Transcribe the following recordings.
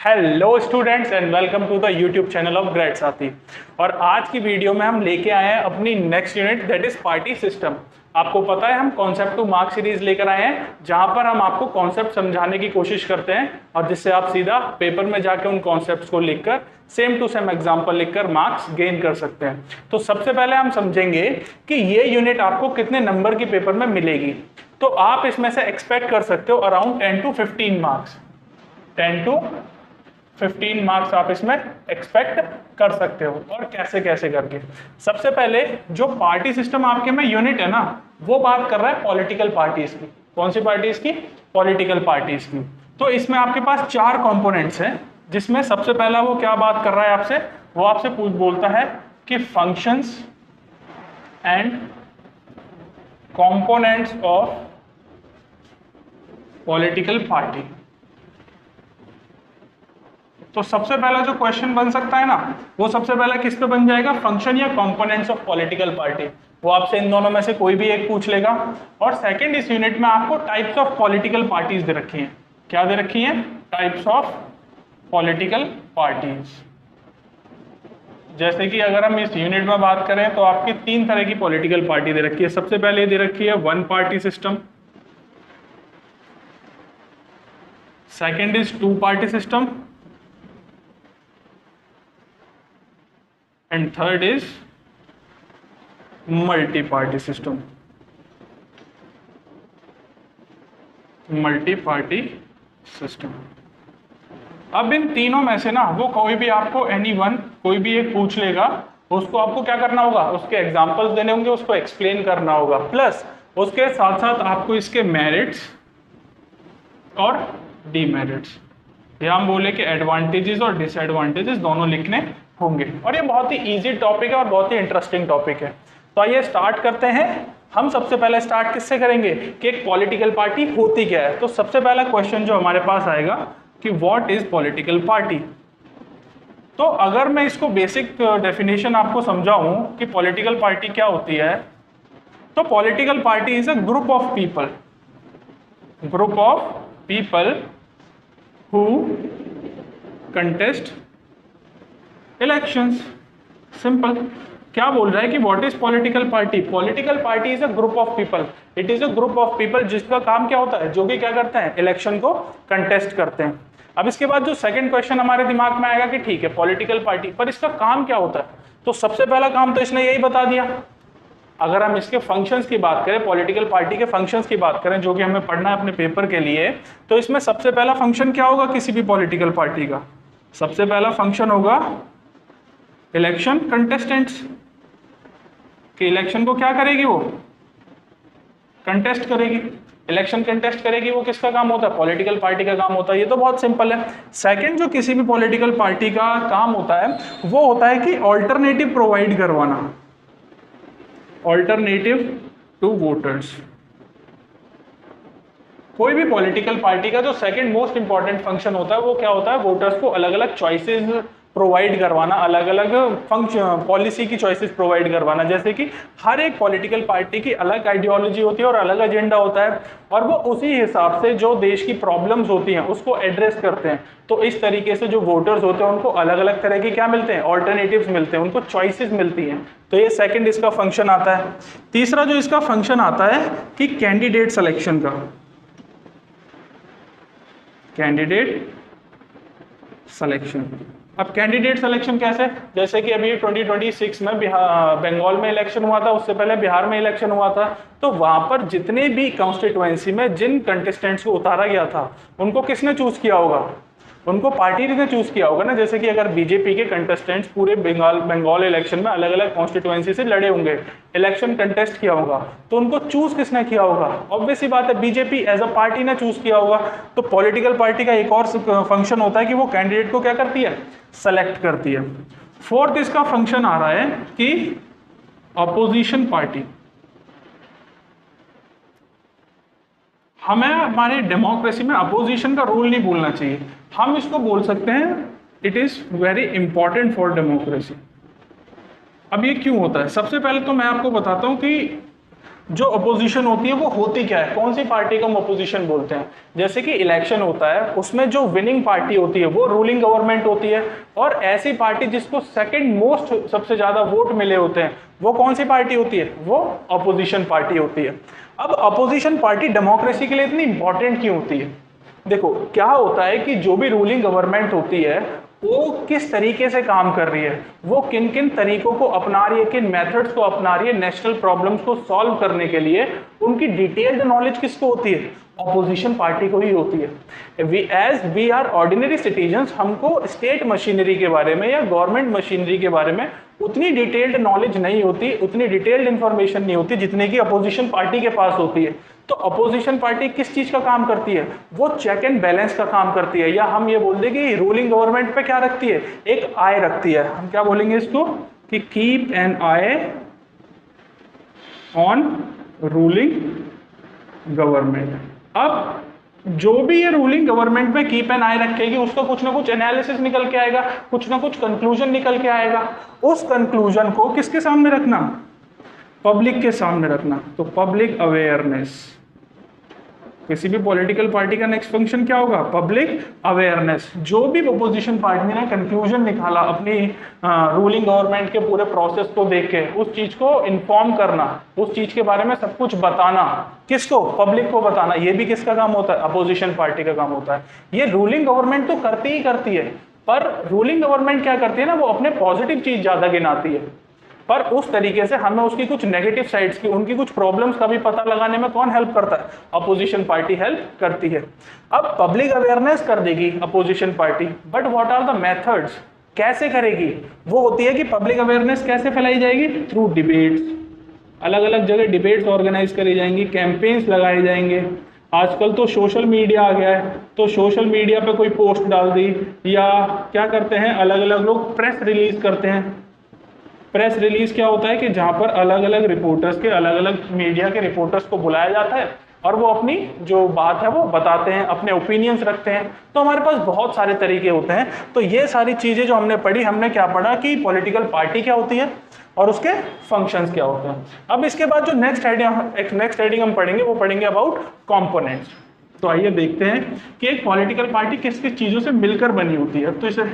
Hello students and welcome to the YouTube channel of grade Saathi. और आज की video में हम लेके आए हैं अपनी next unit that is party system. आपको पता है हम कॉन्सेप्ट टू मार्क्स सीरीज लेकर आए हैं जहां पर हम आपको कॉन्सेप्ट समझाने की कोशिश करते हैं और जिससे आप सीधा पेपर में जाके उन कॉन्सेप्ट्स को लिखकर सेम टू सेम एग्जाम्पल लिखकर मार्क्स गेन कर सकते हैं। तो सबसे पहले हम समझेंगे कि ये यूनिट आपको कितने नंबर की पेपर में मिलेगी। तो आप इसमें से एक्सपेक्ट कर सकते हो around 10 to 15 marks. 10 to 15 marks आप इसमें एक्सपेक्ट कर सकते हो। और कैसे कैसे करके, सबसे पहले जो पार्टी सिस्टम आपके में यूनिट है ना, वो बात कर रहा है पॉलिटिकल पार्टीज की। कौन सी पार्टीज की? पॉलिटिकल पार्टीज की। तो इसमें आपके पास 4 कंपोनेंट्स हैं, जिसमें सबसे पहला वो क्या बात कर रहा है आपसे, वो आपसे बोलता है कि functions and components of political party. तो सबसे पहला जो क्वेश्चन बन सकता है ना, वो सबसे पहला किस पे बन जाएगा? फंक्शन या कंपोनेंट्स ऑफ पॉलिटिकल पार्टी। वो आपसे इन दोनों में से कोई भी एक पूछ लेगा। और सेकंड, इस यूनिट में आपको types of political parties they रखी हैं। क्या दे रखी हैं? Types of political parties. जैसे कि अगर हम इस यूनिट में बात करें तो आपकी 3 तरह की पॉलिटिकल पार्टी दे रखी है। सबसे पहले दे रखी है one party system, second is 2 party system, and third is multi-party system। Multi-party system. अब इन तीनों में से ना वो कोई भी आपको कोई भी एक पूछ लेगा, उसको आपको क्या करना होगा? उसके एग्जांपल्स देने होंगे, उसको एक्सप्लेन करना होगा, प्लस उसके साथ साथ आपको इसके मेरिट्स और डीमेरिट्स, या हम बोले कि एडवांटेजेस और डिसएडवांटेजेस दोनों लिखने होंगे। और ये बहुत ही इजी टॉपिक है और बहुत ही इंटरेस्टिंग टॉपिक है। तो आइए स्टार्ट करते हैं। हम सबसे पहले स्टार्ट किससे करेंगे कि एक पॉलिटिकल पार्टी होती क्या है। तो सबसे पहला क्वेश्चन जो हमारे पास आएगा कि व्हाट इज पॉलिटिकल पार्टी। तो अगर मैं इसको बेसिक डेफिनेशन आपको समझाऊं कि पॉलिटिकल पार्टी क्या होती है, तो political party is a group of people who contest elections। Simple. क्या बोल रहा है कि what is political party? Political party is a group of people. It is a group of people जिसका काम क्या होता है? जो कि क्या करते हैं? इलेक्शन को कंटेस्ट करते हैं। अब इसके बाद जो सेकंड क्वेश्चन हमारे दिमाग में आएगा कि ठीक है पॉलिटिकल पार्टी, पर इसका काम क्या होता है? तो सबसे पहला काम तो इसने यही बता दिया। अगर हम इसके फंक्शंस की बात करें, पॉलिटिकल पार्टी के फंक्शंस की बात करें, जो कि हमें पढ़ना है अपने पेपर के लिए, तो इसमें सबसे पहला फंक्शन क्या होगा किसी भी पॉलिटिकल पार्टी का? सबसे पहला फंक्शन होगा इलेक्शन कंटेस्टेंट्स। कि इलेक्शन को क्या करेगी? वो कंटेस्ट करेगी। इलेक्शन कंटेस्ट करेगी, वो किसका काम होता है? पॉलिटिकल पार्टी का काम होता है। ये तो बहुत सिंपल है। सेकंड, जो किसी भी पॉलिटिकल पार्टी का काम होता है वो होता है कि ऑल्टरनेटिव प्रोवाइड करवाना, ऑल्टरनेटिव टू वोटर्स। कोई भी पॉलिटिकल पार्टी का जो सेकंड मोस्ट इंपॉर्टेंट फंक्शन होता है वो क्या होता है? वोटर्स को अलग अलग चॉइसेस प्रोवाइड करवाना, अलग अलग फंक्शन पॉलिसी की चॉइसेस प्रोवाइड करवाना। जैसे कि हर एक पॉलिटिकल पार्टी की अलग आइडियोलॉजी होती है और अलग एजेंडा होता है, और वो उसी हिसाब से जो देश की प्रॉब्लम्स होती हैं उसको एड्रेस करते हैं। तो इस तरीके से जो वोटर्स होते हैं उनको अलग अलग तरह के क्या मिलते हैं? ऑल्टरनेटिव्स मिलते हैं, उनको चॉइसेस मिलती हैं। तो ये सेकंड इसका फंक्शन आता है। तीसरा जो इसका फंक्शन आता है कि कैंडिडेट सिलेक्शन का, कैंडिडेट सिलेक्शन। अब कैंडिडेट सिलेक्शन कैसे? जैसे कि अभी 2026 में बंगाल में इलेक्शन हुआ था, उससे पहले बिहार में इलेक्शन हुआ था। तो वहां पर जितने भी कॉन्स्टिट्यूएंसी में जिन कंटेस्टेंट्स को उतारा गया था उनको किसने चूज किया होगा? उनको पार्टी ने चूज किया होगा ना। जैसे कि अगर बीजेपी के कंटेस्टेंट्स पूरे बंगाल इलेक्शन में अलग अलग कॉन्स्टिट्यूएंसी से लड़े होंगे, इलेक्शन कंटेस्ट किया होगा, तो उनको चूज किसने किया होगा? ऑब्वियस सी बात है, बीजेपी एज अ पार्टी ने चूज किया होगा। तो पॉलिटिकल पार्टी का एक और फंक्शन होता है कि वो कैंडिडेट को क्या करती है? सेलेक्ट करती है। फोर्थ इसका फंक्शन आ रहा है कि अपोजिशन पार्टी। हमें हमारी डेमोक्रेसी में अपोजिशन का रोल नहीं भूलना चाहिए। हम इसको बोल सकते हैं it is very important for democracy. अब ये क्यों होता है? सबसे पहले तो मैं आपको बताता हूं कि जो अपोजिशन होती है वो होती क्या है, कौन सी पार्टी को हम अपोजिशन बोलते हैं। जैसे कि इलेक्शन होता है, उसमें जो विनिंग पार्टी होती है वो रूलिंग गवर्नमेंट होती है, और ऐसी पार्टी जिसको सेकंड मोस्ट सबसे ज्यादा वोट मिले होते हैं वो कौन सी पार्टी होती है, वो अपोजिशन पार्टी होती है। अब अपोजिशन पार्टी डेमोक्रेसी के लिए इतनी इंपॉर्टेंट क्यों होती है? देखो क्या होता है कि जो भी रूलिंग गवर्नमेंट होती है वो किस तरीके से काम कर रही है, वो किन किन तरीकों को अपना रही है, किन मेथड्स को अपना रही है नेशनल प्रॉब्लम्स को सॉल्व करने के लिए, उनकी डिटेल्ड नॉलेज किसको होती है, अपोजिशन पार्टी को ही होती है। As we are ordinary citizens, हमको स्टेट मशीनरी के बारे में या गवर्नमेंट मशीनरी के बारे में उतनी डिटेल्ड नॉलेज नहीं होती, उतनी डिटेल्ड इंफॉर्मेशन नहीं होती जितने की अपोजिशन पार्टी के पास होती है। तो अपोजिशन पार्टी किस चीज का काम करती है, वो चेक एंड बैलेंस का काम करती है, या हम ये बोल दें कि रूलिंग गवर्नमेंट पे क्या रखती है, एक आई रखती है। हम क्या बोलेंगे इसको कि keep an I on ruling government. अब जो भी ये रूलिंग गवर्नमेंट में कीप एन आई रखेगी उसका कुछ ना कुछ एनालिसिस निकल के आएगा, कुछ ना कुछ कंक्लूजन निकल के आएगा। उस कंक्लूजन को किसके सामने रखना, पब्लिक के सामने रखना। तो पब्लिक अवेयरनेस, किसी भी पॉलिटिकल पार्टी का नेक्स्ट फंक्शन क्या होगा, पब्लिक अवेयरनेस। जो भी अपोजिशन पार्टी ने कंक्लूजन निकाला अपनी रूलिंग गवर्नमेंट के पूरे प्रोसेस को देख के, उस चीज को इन्फॉर्म करना, उस चीज के बारे में सब कुछ बताना, किसको, पब्लिक को बताना, ये भी किसका काम होता है, अपोजिशन पार्टी का काम होता है। ये रूलिंग गवर्नमेंट तो करती ही करती है, पर रूलिंग गवर्नमेंट क्या करती है ना, वो अपने पॉजिटिव चीज ज्यादा गिनाती है, पर उस तरीके से हमें उसकी कुछ नेगेटिव साइड्स की, उनकी कुछ प्रॉब्लम्स का भी पता लगाने में कौन हेल्प करता है, अपोजिशन पार्टी हेल्प करती है। अब पब्लिक अवेयरनेस कर देगी opposition party, but what are the methods, कैसे करेगी, वो होती है कि पब्लिक अवेयरनेस कैसे फैलाई जाएगी, थ्रू डिबेट्स। अलग अलग जगह डिबेट्स ऑर्गेनाइज करी जाएंगी, कैंपेन्स लगाए जाएंगे। आजकल तो सोशल मीडिया आ गया है, तो सोशल मीडिया पे कोई पोस्ट डाल दी, या क्या करते हैं अलग अलग लोग प्रेस रिलीज करते हैं। प्रेस रिलीज क्या होता है कि जहां पर अलग अलग रिपोर्टर्स के, अलग अलग मीडिया के रिपोर्टर्स को बुलाया जाता है और वो अपनी जो बात है वो बताते हैं, अपने ओपिनियंस रखते हैं। तो हमारे पास बहुत सारे तरीके होते हैं। तो ये सारी चीजें जो हमने पढ़ी, हमने क्या पढ़ा कि पॉलिटिकल पार्टी क्या होती है और उसके फंक्शंस क्या होते हैं। अब इसके बाद जो नेक्स्ट हेडिंग हम पढ़ेंगे वो पढ़ेंगे अबाउट कंपोनेंट्स। तो आइए देखते हैं कि एक पॉलिटिकल पार्टी किस किस चीजों से मिलकर बनी होती है। तो इसे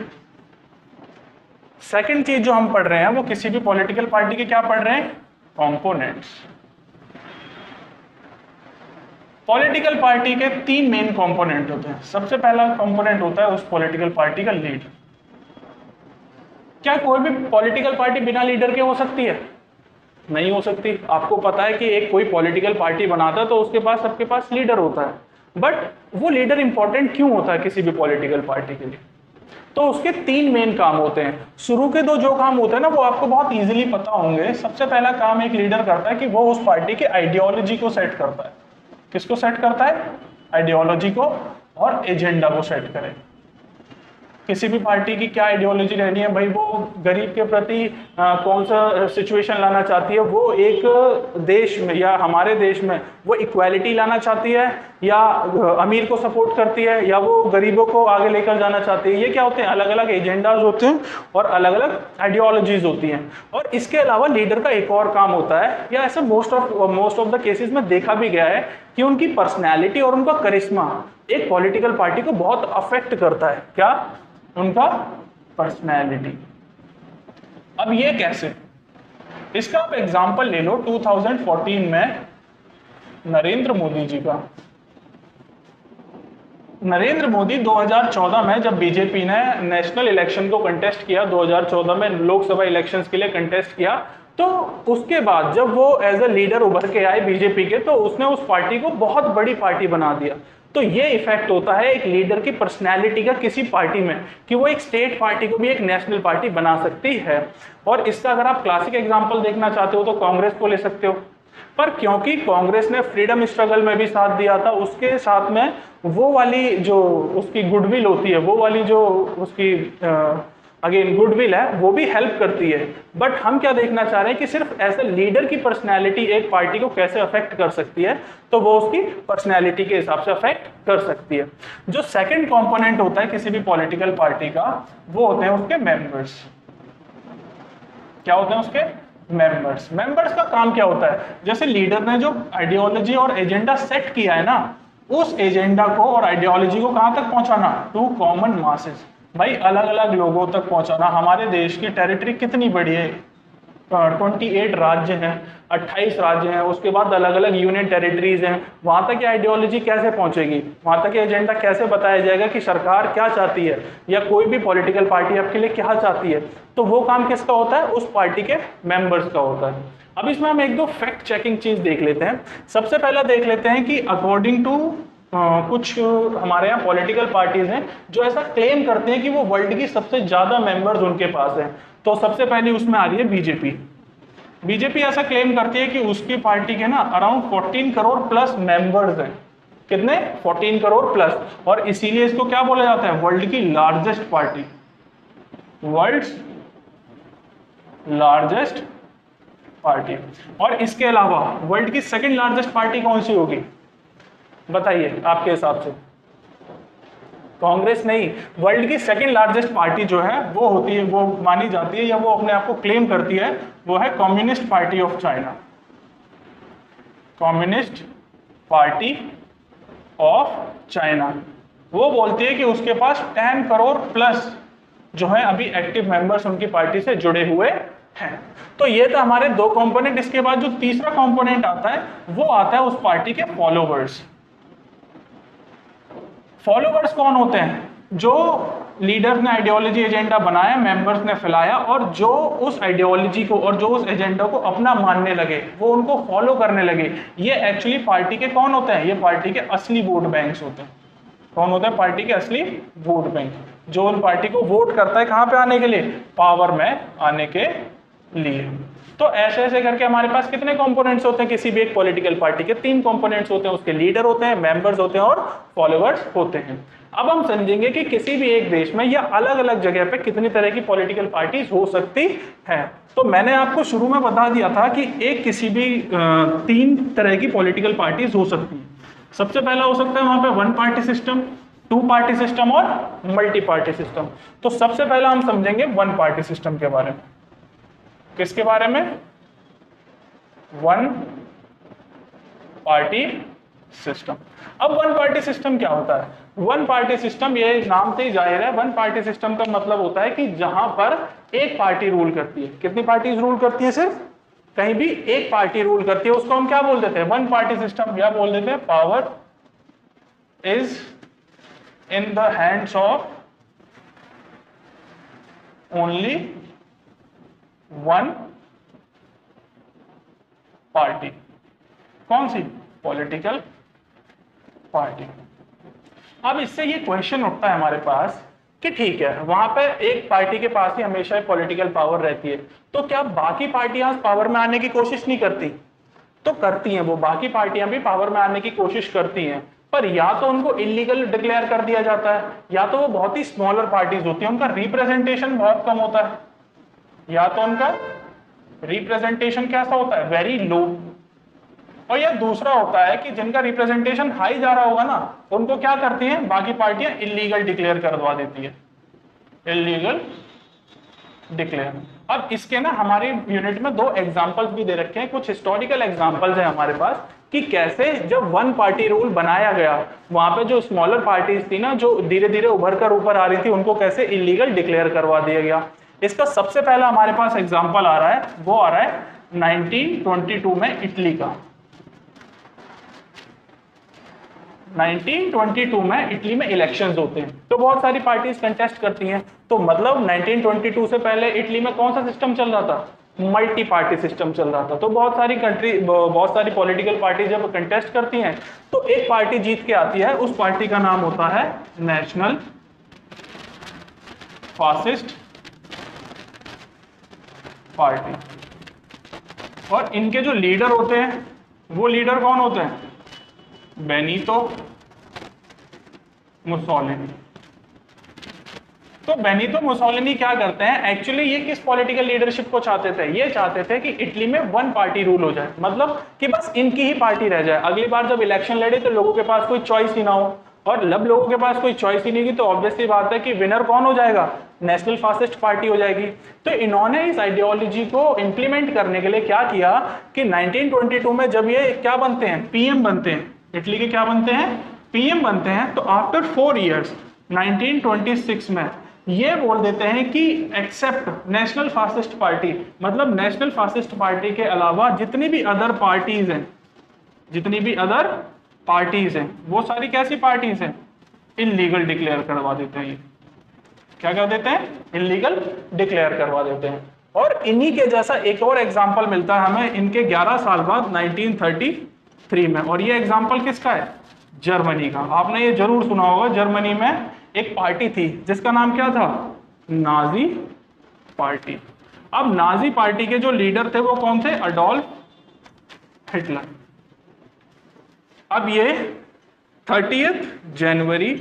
सेकंड चीज जो हम पढ़ रहे हैं वो किसी भी पॉलिटिकल पार्टी के क्या पढ़ रहे हैं, कंपोनेंट्स। पॉलिटिकल पार्टी के तीन मेन कंपोनेंट होते हैं। सबसे पहला कंपोनेंट होता है उस पॉलिटिकल पार्टी का लीडर। क्या कोई भी पॉलिटिकल पार्टी बिना लीडर के हो सकती है? नहीं हो सकती। आपको पता है कि एक कोई पॉलिटिकल पार्टी बनाता है तो उसके पास, सबके पास लीडर होता है, बट वो लीडर इंपॉर्टेंट क्यों होता है किसी भी पॉलिटिकल पार्टी के लिए? तो उसके तीन मेन काम होते हैं। शुरू के दो जो काम होते हैं ना वो आपको बहुत इजीली पता होंगे। सबसे पहला काम एक लीडर करता है कि वो उस पार्टी की आइडियोलॉजी को सेट करता है। किसको सेट करता है? आइडियोलॉजी को, और एजेंडा को सेट करे। किसी भी पार्टी की क्या आइडियोलॉजी रहनी है भाई, वो गरीब के प्रति कौन सा सिचुएशन लाना चाहती है, वो एक देश में या हमारे देश में वो इक्वालिटी लाना चाहती है, या अमीर को सपोर्ट करती है, या वो गरीबों को आगे लेकर जाना चाहती है। ये क्या होते हैं? अलग अलग एजेंडाज होते हैं और अलग अलग आइडियोलॉजीज होती हैं। और इसके अलावा लीडर का एक और काम होता है, या ऐसा मोस्ट ऑफ द केसेस में देखा भी गया है कि उनकी पर्सनैलिटी और उनका करिश्मा एक पॉलिटिकल पार्टी को बहुत अफेक्ट करता है। क्या? उनका पर्सनैलिटी। अब ये कैसे? इसका आप एग्जांपल ले लो 2014 में नरेंद्र मोदी जी का। नरेंद्र मोदी 2014 में जब बीजेपी ने नेशनल इलेक्शन को कंटेस्ट किया, 2014 में लोकसभा इलेक्शंस के लिए कंटेस्ट किया, तो उसके बाद जब वो एज ए लीडर उभर के आए बीजेपी के, तो उसने उस पार्टी को बहुत बड़ी पार्टी बना दिया। तो ये इफेक्ट होता है एक लीडर की पर्सनैलिटी का किसी पार्टी में, कि वो एक स्टेट पार्टी को भी एक नेशनल पार्टी बना सकती है। और इसका अगर आप क्लासिक एग्जांपल देखना चाहते हो तो कांग्रेस को ले सकते हो। पर क्योंकि कांग्रेस ने फ्रीडम स्ट्रगल में भी साथ दिया था, उसके साथ में वो वाली जो उसकी गुडविल होती है, वो वाली जो उसकी अगेन गुडविल है, वो भी हेल्प करती है। बट हम क्या देखना चाह रहे हैं कि सिर्फ ऐसे लीडर की पर्सनैलिटी एक पार्टी को कैसे अफेक्ट कर सकती है, तो वो उसकी पर्सनैलिटी के हिसाब से अफेक्ट कर सकती है। जो सेकंड कंपोनेंट होता है किसी भी पॉलिटिकल पार्टी का, वो होते हैं उसके मेंबर्स। क्या होते हैं उसके मेंबर्स का काम क्या होता है, जैसे लीडर ने जो आइडियोलॉजी और एजेंडा सेट किया है ना, उस एजेंडा को और आइडियोलॉजी को कहां तक पहुंचाना, टू कॉमन मासेस। भाई अलग अलग लोगों तक पहुंचाना। हमारे देश की टेरिटरी कितनी बड़ी है, 28 राज्य हैं, 28 राज्य हैं, उसके बाद अलग अलग यूनियन टेरिटरीज हैं। वहां तक ये आइडियोलॉजी कैसे पहुंचेगी, वहां तक ये एजेंडा कैसे बताया जाएगा कि सरकार क्या चाहती है या कोई भी पॉलिटिकल पार्टी आपके लिए क्या चाहती है। तो वो काम किसका होता है, उस पार्टी के मेंबर्स का होता है। अब इसमें हम एक दो फैक्ट चेकिंग चीज देख लेते हैं। सबसे पहला देख लेते हैं कि अकॉर्डिंग टू कुछ हमारे यहाँ पॉलिटिकल पार्टीज हैं जो ऐसा क्लेम करते हैं कि वो वर्ल्ड की सबसे ज्यादा मेंबर्स उनके पास हैं। तो सबसे पहले उसमें आ रही है बीजेपी। बीजेपी ऐसा क्लेम करती है कि उसकी पार्टी के ना अराउंड 14 करोड़ प्लस मेंबर्स हैं। कितने, 14 करोड़ प्लस। और इसीलिए इसको क्या बोला जाता है, वर्ल्ड की largest party, world's largest party. और इसके अलावा वर्ल्ड की सेकंड लार्जेस्ट पार्टी कौन सी होगी, बताइए आपके हिसाब से। कांग्रेस नहीं, वर्ल्ड की सेकंड लार्जेस्ट पार्टी जो है वो होती है, वो मानी जाती है या वो अपने आप को क्लेम करती है, वो है communist party of China. Communist party of China. वो बोलती है कि उसके पास 10 करोड़ प्लस जो है अभी एक्टिव मेंबर्स उनकी पार्टी से जुड़े हुए हैं। तो ये तो हमारे दो कंपोनेंट। इसके बाद जो तीसरा कंपोनेंट आता है वो आता है उस पार्टी के फॉलोवर्स। फॉलोवर्स कौन होते हैं, जो लीडर ने आइडियोलॉजी एजेंडा बनाया, मेंबर्स ने फैलाया, और जो उस आइडियोलॉजी को और जो उस एजेंडा को अपना मानने लगे, वो उनको फॉलो करने लगे। ये एक्चुअली पार्टी के कौन होते हैं, ये पार्टी के असली वोट बैंक्स होते हैं। कौन होता है, पार्टी के असली वोट बैंक, जो उन पार्टी को वोट करता है कहां पे आने के लिए, पावर में आने के लिए। तो ऐसे ऐसे करके हमारे पास कितने कंपोनेंट्स होते हैं किसी भी एक पॉलिटिकल पार्टी के, 3 कंपोनेंट्स होते हैं। उसके लीडर होते हैं, मेंबर्स होते हैं और फॉलोअर्स होते हैं। अब हम समझेंगे कि किसी भी एक देश में या अलग अलग जगह पे कितनी तरह की पॉलिटिकल पार्टीज हो सकती है। तो मैंने आपको शुरू में बता दिया था कि एक किसी भी 3 तरह की पॉलिटिकल पार्टीज हो सकती है। सबसे पहला हो सकता है वहां पे 1 पार्टी सिस्टम, 2 पार्टी सिस्टम और मल्टी पार्टी सिस्टम। तो सबसे पहला हम समझेंगे 1 पार्टी सिस्टम के बारे में। किसके बारे में, 1 पार्टी सिस्टम। अब 1 पार्टी सिस्टम क्या होता है, 1 पार्टी सिस्टम, ये नाम से ही जाहिर है, 1 पार्टी सिस्टम का मतलब होता है कि जहां पर एक पार्टी रूल करती है। कितनी पार्टीज रूल करती है, सिर्फ कहीं भी एक पार्टी रूल करती है, उसको हम क्या बोल देते हैं, 1 पार्टी सिस्टम, या बोल देते हैं power is in the hands of only 1 party. कौन सी, पॉलिटिकल पार्टी। अब इससे ये क्वेश्चन उठता है हमारे पास कि ठीक है, वहां पे एक पार्टी के पास ही हमेशा पॉलिटिकल पावर रहती है, तो क्या बाकी पार्टियां पावर में आने की कोशिश नहीं करती, तो करती हैं। वो बाकी पार्टियां भी पावर में आने की कोशिश करती हैं, पर या तो उनको इलीगल डिक्लेयर कर दिया जाता है, या तो वो बहुत ही स्मॉलर पार्टीज होती है, उनका रिप्रेजेंटेशन बहुत कम होता है, या तो उनका रिप्रेजेंटेशन कैसा होता है, वेरी लो। और यह दूसरा होता है कि जिनका रिप्रेजेंटेशन हाई जा रहा होगा ना, उनको क्या करती हैं बाकी पार्टियां, इलीगल डिक्लेयर करवा देती है, इलीगल डिक्लेयर। अब इसके ना हमारे यूनिट में 2 एग्जांपल्स भी दे रखे हैं, कुछ हिस्टोरिकल एग्जांपल्स हैं हमारे पास कि कैसे जब 1 पार्टी रूल बनाया गया, वहां पे जो स्मॉलर पार्टीज थी ना, जो धीरे धीरे उभर कर ऊपर आ रही थी, उनको कैसे इलीगल डिक्लेयर करवा दिया गया। इसका सबसे पहला हमारे पास एग्जाम्पल आ रहा है, वो आ रहा है 1922 में इटली का। 1922 में इटली में इलेक्शंस होते हैं, तो बहुत सारी पार्टीज कंटेस्ट करती हैं। तो मतलब 1922 से पहले इटली में कौन सा सिस्टम चल रहा था, मल्टी पार्टी सिस्टम चल रहा था। तो बहुत सारी पॉलिटिकल पार्टी जब कंटेस्ट करती हैं तो एक पार्टी जीत के आती है, उस पार्टी का नाम होता है नेशनल फासिस्ट पार्टी। और इनके जो लीडर होते हैं, वो लीडर कौन होते हैं, बेनितो मुसोलिनी। तो बेनितो मुसोलिनी क्या करते हैं, एक्चुअली ये किस पॉलिटिकल लीडरशिप को चाहते थे, ये चाहते थे कि इटली में 1 पार्टी रूल हो जाए, मतलब कि बस इनकी ही पार्टी रह जाए। अगली बार जब इलेक्शन लड़े तो लोगों के पास कोई चॉइस ही ना हो, और लब लोगों के पास कोई चॉइस ही नहीं की, तो ऑब्वियसली बात है कि विनर कौन हो जाएगा, नेशनल फासिस्ट पार्टी हो जाएगी। तो इन्होंने इस आइडियोलॉजी को इंप्लीमेंट करने के लिए क्या किया कि 1922 में जब ये क्या बनते हैं, पीएम बनते हैं, इटली के क्या बनते हैं, पीएम बनते हैं, तो आफ्टर 4 इयर्स 1926 में ये बोल देते हैं कि एक्सेप्ट नेशनल फासिस्ट पार्टी, मतलब नेशनल फासिस्ट पार्टी के अलावा जितनी भी अदर पार्टीज हैं, जितनी भी अदर पार्टीज हैं, वो सारी कैसी पार्टीज हैं, इलीगल डिक्लेयर करवा देते हैं। क्या कर देते हैं, इलीगल डिक्लेयर करवा देते हैं। और इन्हीं के जैसा एक और एग्जांपल मिलता है हमें इनके 11 साल बाद 1933 में, और ये एग्जांपल किसका है, जर्मनी का। आपने ये जरूर सुना होगा, जर्मनी में एक पार्टी थी जिसका नाम क्या था, नाजी पार्टी। अब नाजी पार्टी के जो लीडर थे वो कौन थे, अडोल्फ हिटलर। अब ये 30 जनवरी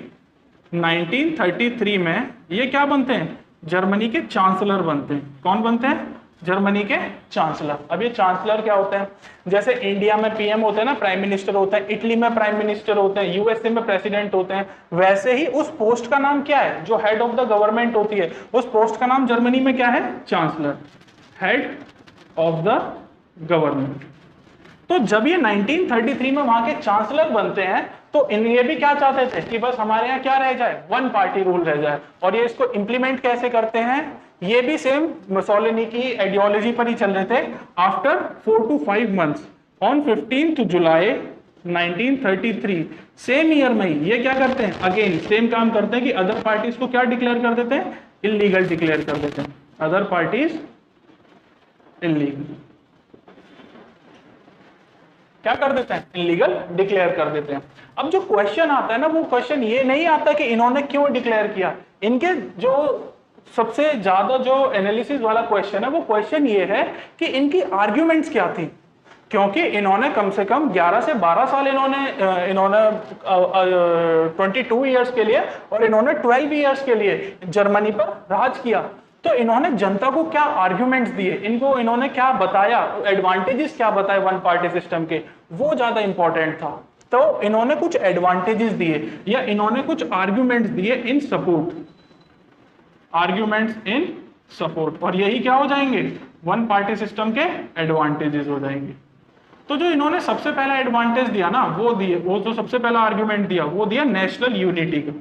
1933 में ये क्या बनते हैं, जर्मनी के चांसलर बनते हैं। कौन बनते हैं, जर्मनी के चांसलर। अब ये चांसलर क्या होते हैं, जैसे इंडिया में पीएम होते हैं ना, प्राइम मिनिस्टर होते हैं, इटली में प्राइम मिनिस्टर होते हैं, यूएसए में प्रेसिडेंट होते हैं, वैसे ही उस पोस्ट का नाम क्या है, जो हेड ऑफ द गवर्नमेंट होती है, उस पोस्ट का नाम जर्मनी में क्या है, chancellor, head of the government. तो जब ये 1933 में वहां के चांसलर बनते हैं तो ये भी क्या चाहते थे कि बस हमारे यहाँ क्या रह जाए, वन पार्टी रूल रह जाए। और ये इसको इंप्लीमेंट कैसे करते हैं, ये भी सेम मुसोलिनी की आइडियोलॉजी पर ही चल रहे थे। After 4 to 5 months on 15 July 1933 same year में ये क्या करते हैं, अगेन सेम काम करते हैं कि अदर पार्टीज को क्या डिक्लेयर कर देते हैं, इलीगल डिक्लेयर कर देते हैं, अदर पार्टीज इलीगल क्या कर देते हैं, इलीगल डिक्लेयर कर देते हैं। अब जो क्वेश्चन आता है ना, वो क्वेश्चन ये नहीं आता कि इन्होंने क्यों डिक्लेयर किया। इनके जो सबसे ज्यादा जो एनालिसिस वाला क्वेश्चन है वो क्वेश्चन ये है कि इनकी आर्ग्यूमेंट्स क्या थी, क्योंकि इन्होंने कम से कम 11 से 12 साल इन्होंने 22 इयर्स के लिए और इन्होंने 12 इयर्स के लिए जर्मनी पर राज किया। तो इन्होंने जनता को क्या आर्ग्यूमेंट्स दिए, इनको इन्होंने क्या बताया, एडवांटेजेस क्या बताए वन पार्टी सिस्टम के, वो ज्यादा इंपॉर्टेंट था। तो इन्होंने कुछ एडवांटेजेस दिए या इन्होंने कुछ आर्ग्यूमेंट्स दिए इन सपोर्ट, आर्ग्यूमेंट्स इन सपोर्ट, और यही क्या हो जाएंगे, वन पार्टी सिस्टम के एडवांटेजेस हो जाएंगे। तो जो इन्होंने सबसे पहला एडवांटेज दिया ना, वो जो सबसे पहला आर्ग्यूमेंट दिया वो दिया नेशनल यूनिटी का।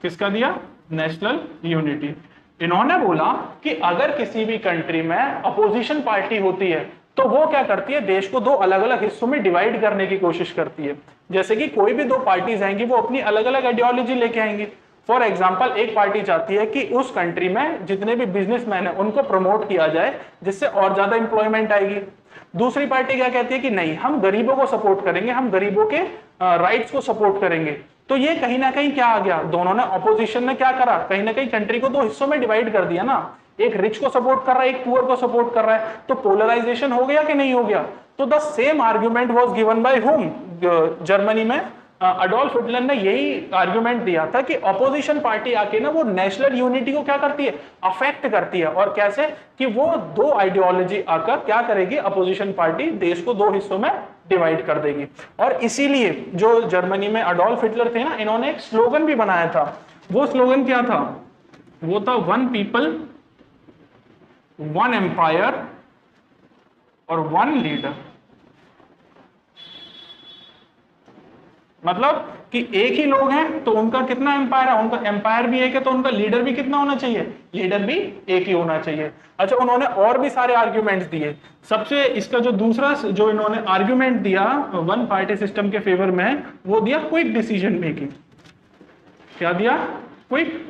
किसका दिया, नेशनल यूनिटी। इन्होंने बोला कि अगर किसी भी कंट्री में अपोजिशन पार्टी होती है तो वो क्या करती है, देश को 2 अलग अलग हिस्सों में डिवाइड करने की कोशिश करती है। जैसे कि कोई भी 2 पार्टीज आएंगी वो अपनी अलग अलग आइडियोलॉजी लेके आएंगी। फॉर एग्जाम्पल एक पार्टी चाहती है कि उस कंट्री में जितने भी बिजनेसमैन है उनको प्रमोट किया जाए जिससे और ज्यादा इंप्लॉयमेंट आएगी। दूसरी पार्टी क्या कहती है कि नहीं, हम गरीबों को सपोर्ट करेंगे, हम गरीबों के राइट्स को सपोर्ट करेंगे। तो ये कहीं ना कहीं क्या आ गया, दोनों ने ऑपोजिशन ने क्या करा, कहीं ना कहीं कंट्री को 2 हिस्सों में डिवाइड कर दिया ना, एक रिच को सपोर्ट कर रहा है, एक पुअर को सपोर्ट कर रहा है। तो पोलराइजेशन हो गया कि नहीं हो गया। तो the same argument was given by whom, Germany में अडोल्फ हिटलर ने यही आर्ग्यूमेंट दिया था कि ऑपोजिशन पार्टी आके ना वो नेशनल यूनिटी को क्या करती है, अफेक्ट करती है। और कैसे कि वो 2 आइडियोलॉजी आकर क्या करेगी, अपोजिशन पार्टी देश को 2 हिस्सों में डिवाइड कर देगी। और इसीलिए जो जर्मनी में अडोल्फ हिटलर थे ना, इन्होंने एक स्लोगन भी बनाया था। वो स्लोगन क्या था, वो था वन पीपल वन एम्पायर और वन लीडर। मतलब कि एक ही लोग हैं तो उनका कितना एम्पायर है, उनका एम्पायर भी एक है तो उनका लीडर भी कितना होना चाहिए, लीडर भी एक ही होना चाहिए। अच्छा, उन्होंने और भी सारे आर्ग्यूमेंट्स दिए। सबसे इसका जो दूसरा जो इन्होंने आर्ग्यूमेंट दिया वन पार्टी सिस्टम के फेवर में, वो दिया क्विक डिसीजन मेकिंग। क्या दिया, क्विक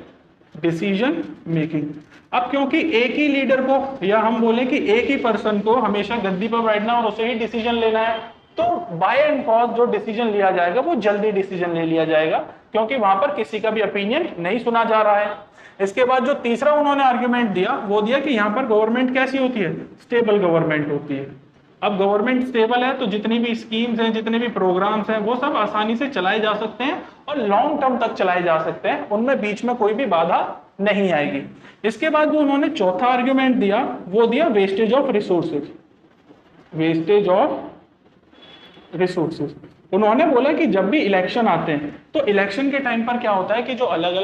डिसीजन मेकिंग। अब क्योंकि एक ही लीडर को, या हम बोले कि एक ही पर्सन को हमेशा गद्दी पर बैठना और उसे ही डिसीजन लेना है, तो बाय एंड कॉज जो डिसीजन लिया जाएगा वो जल्दी डिसीजन ले लिया जाएगा, क्योंकि वहां पर किसी का भी ओपिनियन नहीं सुना जा रहा है। इसके बाद जो तीसरा उन्होंने आर्ग्यूमेंट दिया वो दिया कि यहाँ पर गवर्नमेंट कैसी होती है, स्टेबल गवर्नमेंट होती है। अब गवर्नमेंट स्टेबल है तो जितनी भी स्कीम्स हैं, जितने भी प्रोग्राम्स हैं, वो सब आसानी से चलाए जा सकते हैं और लॉन्ग टर्म तक चलाए जा सकते हैं, उनमें बीच में कोई भी बाधा नहीं आएगी। इसके बाद जो उन्होंने चौथा आर्ग्यूमेंट दिया वो दिया wastage of resources. Wastage of resources. उन्होंने बोला कि जब भी इलेक्शन आते हैं तो इलेक्शन के टाइम पर क्या होता है कि जो अलग